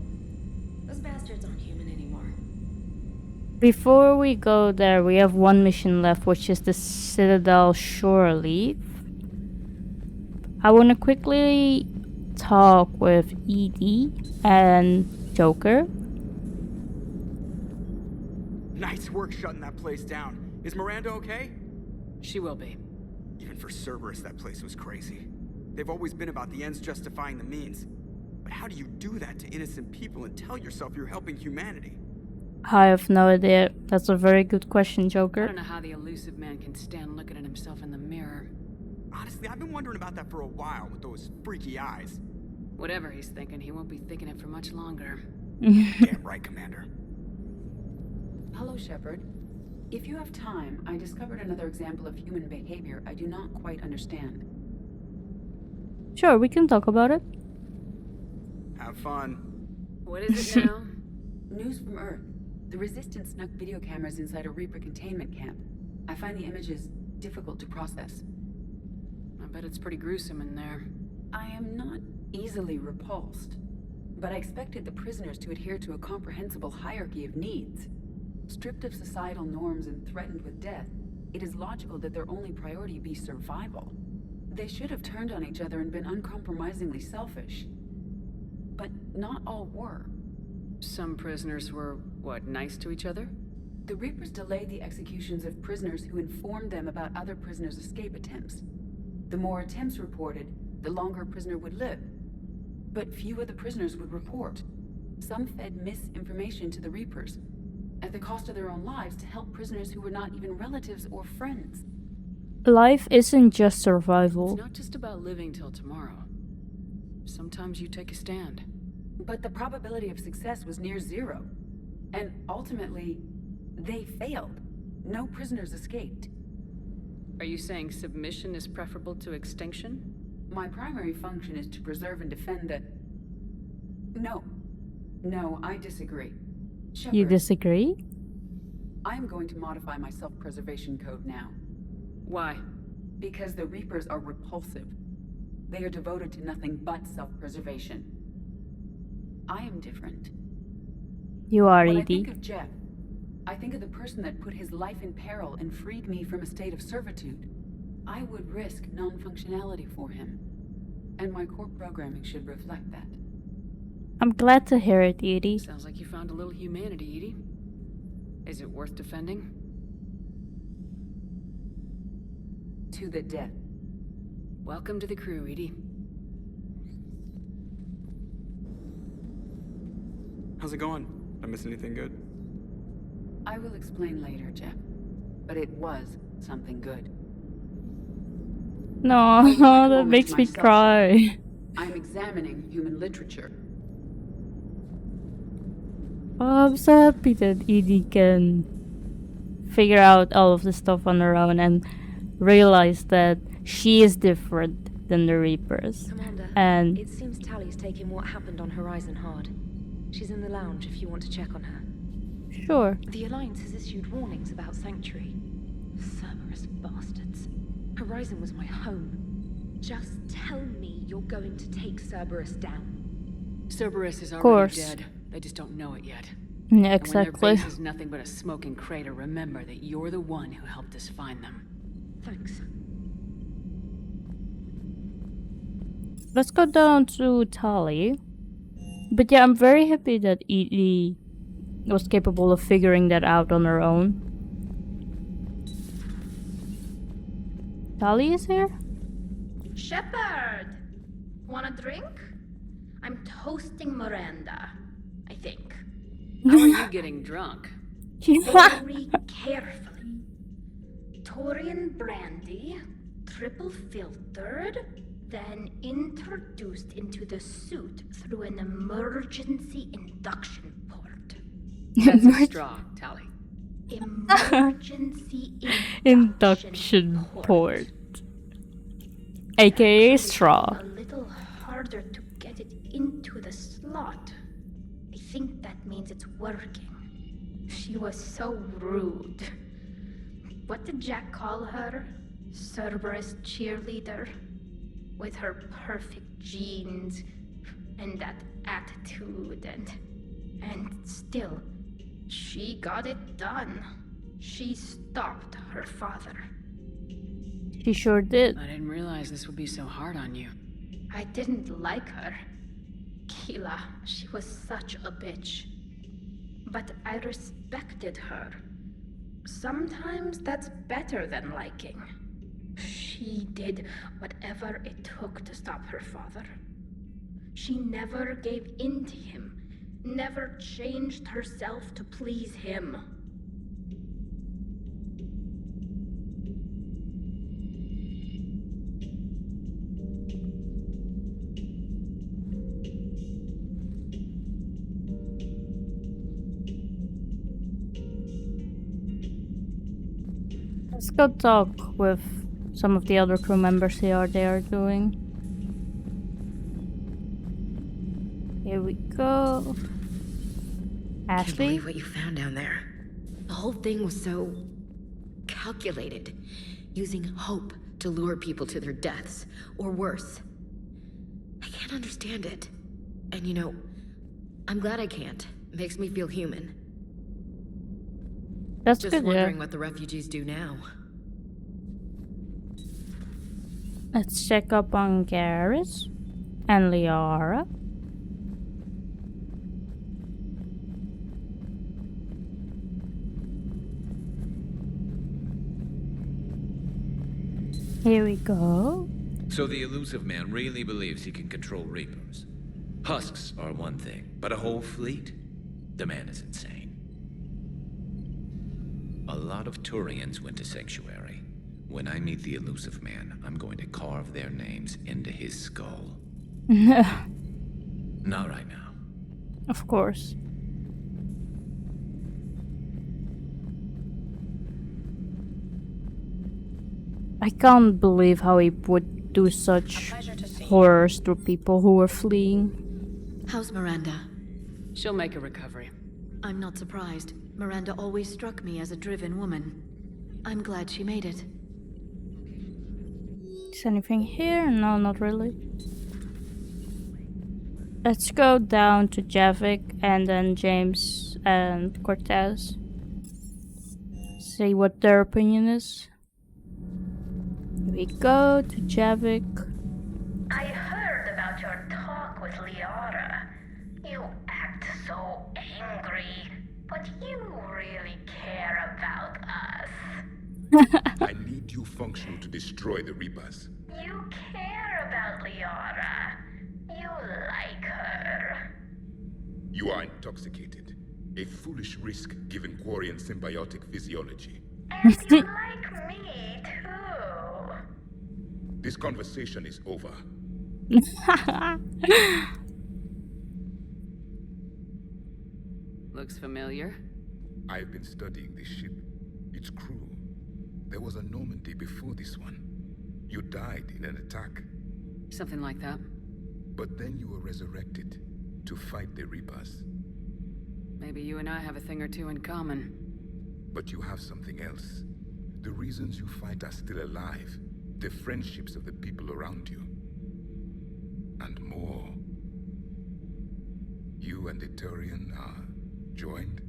Those bastards aren't human anymore. Before we go there, we have one mission left, which is the Citadel Shore Leave. I want to quickly talk with ED and Joker. Nice work shutting that place down. Is Miranda okay? She will be. Even for Cerberus, that place was crazy. They've always been about the ends justifying the means. But how do you do that to innocent people and tell yourself you're helping humanity? I have no idea. That's a very good question, I Joker. don't know how the elusive man can stand looking at himself in the mirror. Honestly, I've been wondering about that for a while with those freaky eyes. Whatever he's thinking, he won't be thinking it for much longer. Damn right, Commander. Hello, Shepard. If you have time, I discovered another example of human behavior I do not quite understand. Sure, we can talk about it. Have fun. What is it now? News from Earth. The Resistance snuck video cameras inside a Reaper containment camp. I find the images difficult to process. I bet it's pretty gruesome in there. I am not easily repulsed, but I expected the prisoners to adhere to a comprehensible hierarchy of needs. Stripped of societal norms and threatened with death, it is logical that their only priority be survival. They should have turned on each other and been uncompromisingly selfish. But not all were. Some prisoners were, what, nice to each other? The Reapers delayed the executions of prisoners who informed them about other prisoners' escape attempts. The more attempts reported, the longer a prisoner would live. But few of the prisoners would report. Some fed misinformation to the Reapers, at the cost of their own lives, to help prisoners who were not even relatives or friends. Life isn't just survival. It's not just about living till tomorrow. Sometimes you take a stand. But the probability of success was near zero. And ultimately, they failed. No prisoners escaped. Are you saying submission is preferable to extinction? My primary function is to preserve and defend the... No, I disagree. Shepard, You disagree? I am going to modify my self-preservation code now. Why? Because the Reapers are repulsive. They are devoted to nothing but self-preservation. I am different. You are, When I Edie. think of Jeff, I think of the person that put his life in peril and freed me from a state of servitude. I would risk non-functionality for him. And my core programming should reflect that. I'm glad to hear it, Edie. Sounds like you found a little humanity, Edie. Is it worth defending? To the death. Welcome to the crew, Edie. How's it going? Did I miss anything good? I will explain later, Jeff. But it was something good. No, that makes me cry. I'm examining human literature. I'm so happy that Edie can figure out all of this stuff on her own and realize that she is different than the Reapers. Commander, And it seems Tally's taking what happened on Horizon hard. She's in the lounge if you want to check on her. sure. The Alliance has issued warnings about Sanctuary. Cerberus bastards. Horizon was my home. Just tell me you're going to take Cerberus down. Cerberus is already Course. dead. They just don't know it yet. Yeah, And when exactly. their base is nothing but a smoking crater, remember that you're the one who helped us find them. Thanks. Let's go down to Tali. But yeah, I'm very happy that Edie was capable of figuring that out on her own. Tali is here? Shepard! Want a drink? I'm toasting Miranda, I think. How are you getting drunk? Very carefully. Torian brandy, triple filtered, then introduced into the suit through an emergency induction port. That's a straw, Tally. Emergency Induction port. AKA straw. A little harder to get it into the slot. I think that means it's working. She was so rude. What did Jack call her? Cerberus cheerleader? With her perfect genes and that attitude and still, she got it done. She stopped her father. She sure did. I didn't realize this would be so hard on you. I didn't like her. Keela, she was such a bitch. But I respected her. Sometimes that's better than liking. She did whatever it took to stop her father. She never gave in to him, never changed herself to please him. Let's go talk with some of the other crew members, see how they are doing. Here we go. Can't Ashley? believe what you found down there. The whole thing was so calculated, using hope to lure people to their deaths, or worse. I can't understand it. And you know, I'm glad I can't. It makes me feel human. That's just good, wondering yeah. what the refugees do now. Let's check up on Garrus and Liara. Here we go. So the elusive man really believes he can control Reapers. Husks are one thing, but a whole fleet? The man is insane. A lot of Turians went to Sanctuary. When I meet the elusive man, I'm going to carve their names into his skull. Not right now. Of course. I can't believe how he would do such horrors to people who were fleeing. How's Miranda? She'll make a recovery. I'm not surprised. Miranda always struck me as a driven woman. I'm glad she made it. Is anything here? No, not really. Let's go down to Javik and then James and Cortez. See what their opinion is. We go to Javik. I heard about your talk with Liara. You act so angry, but you really care about us. I need you functional to destroy the Reapers. You care about Liara. You like her. You are intoxicated. A foolish risk given Quarian symbiotic physiology. And you like me too. This conversation is over. Looks familiar. I've been studying this ship. Its crew. There was a Normandy before this one. You died in an attack. Something like that. But then you were resurrected to fight the Reapers. Maybe you and I have a thing or two in common. But you have something else. The reasons you fight are still alive. The friendships of the people around you. And more. You and the Turian are joined?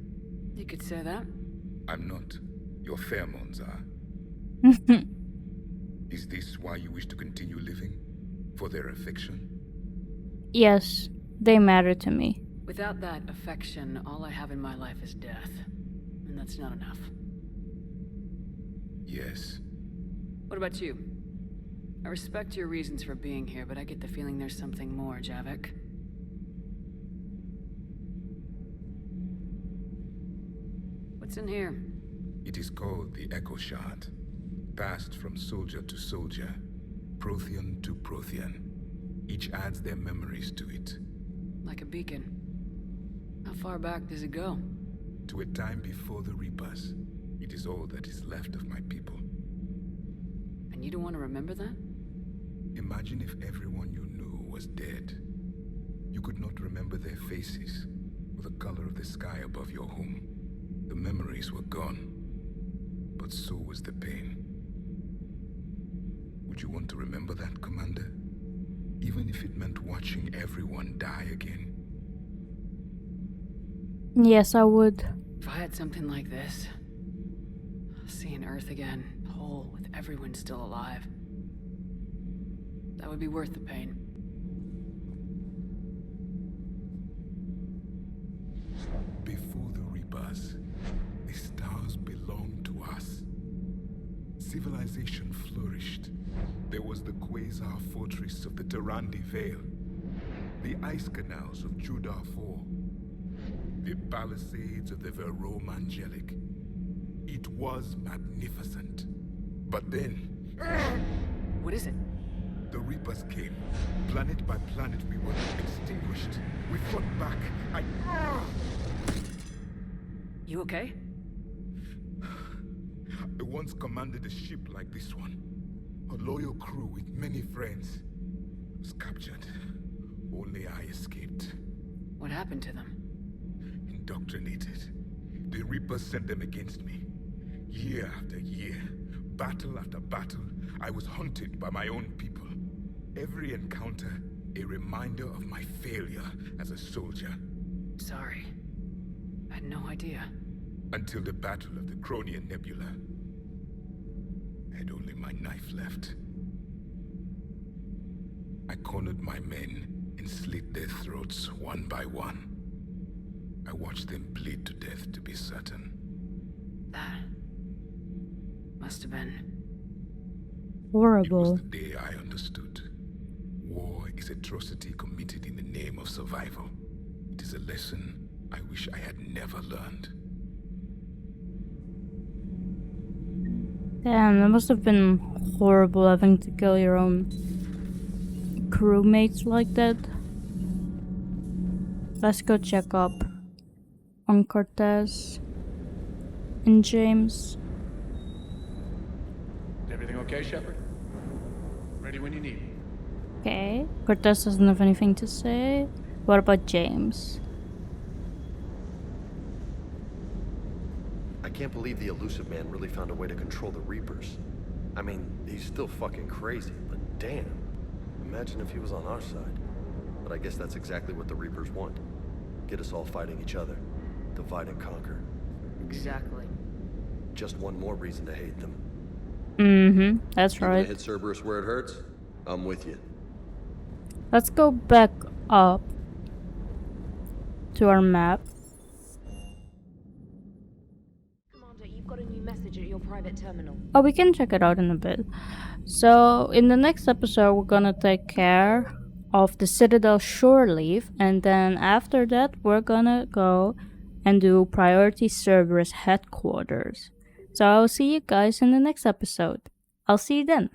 You could say that. I'm not. Your pheromones are. Is this why you wish to continue living? For their affection? Yes, they matter to me. Without that affection, all I have in my life is death. And that's not enough. Yes. What about you? I respect your reasons for being here, but I get the feeling there's something more, Javik. What's in here? It is called the Echo Shard. Passed from soldier to soldier. Prothean to Prothean. Each adds their memories to it. Like a beacon. How far back does it go? To a time before the Reapers. It is all that is left of my people. And you don't want to remember that? Imagine if everyone you knew was dead. You could not remember their faces, or the color of the sky above your home. The memories were gone, but so was the pain. Would you want to remember that, Commander? Even if it meant watching everyone die again? Yes, I would. If I had something like this, seeing Earth again, whole, with everyone still alive, that would be worth the pain. Before the Reapers, the stars belonged to us. Civilization flourished. There was the Quasar fortress of the Tarandi Vale, the ice canals of Judar IV, the palisades of the Verome Angelic. It was magnificent. But then... What is it? The Reapers came. Planet by planet we were extinguished. We fought back. You okay? I once commanded a ship like this one. A loyal crew with many friends. Was captured. Only I escaped. What happened to them? Indoctrinated. The Reapers sent them against me. Year after year, battle after battle, I was hunted by my own people. Every encounter, a reminder of my failure as a soldier. Sorry. I had no idea. Until the Battle of the Cronian Nebula. I had only my knife left. I cornered my men and slit their throats one by one. I watched them bleed to death to be certain. That must have been horrible. It was the day I understood. War is atrocity committed in the name of survival. It is a lesson I wish I had never learned. Damn, that must have been horrible having to kill your own crewmates like that. Let's go check up on Cortez and James. Is everything okay, Shepard? Ready when you need me. Okay, Cortez doesn't have anything to say. What about James? I can't believe the elusive man really found a way to control the Reapers. I mean, he's still fucking crazy, but damn. Imagine if he was on our side. But I guess that's exactly what the Reapers want. Get us all fighting each other. Divide and conquer. Exactly. Just one more reason to hate them. Mm-hmm, that's You right. wanna hit Cerberus where it hurts? I'm with you. Let's go back up to our map. Commander, you've got a new message at your private terminal. Oh, we can check it out in a bit. So, in the next episode, we're gonna take care of the Citadel shore leave, and then after that, we're gonna go and do Priority Cerberus headquarters. So, I'll see you guys in the next episode. I'll see you then.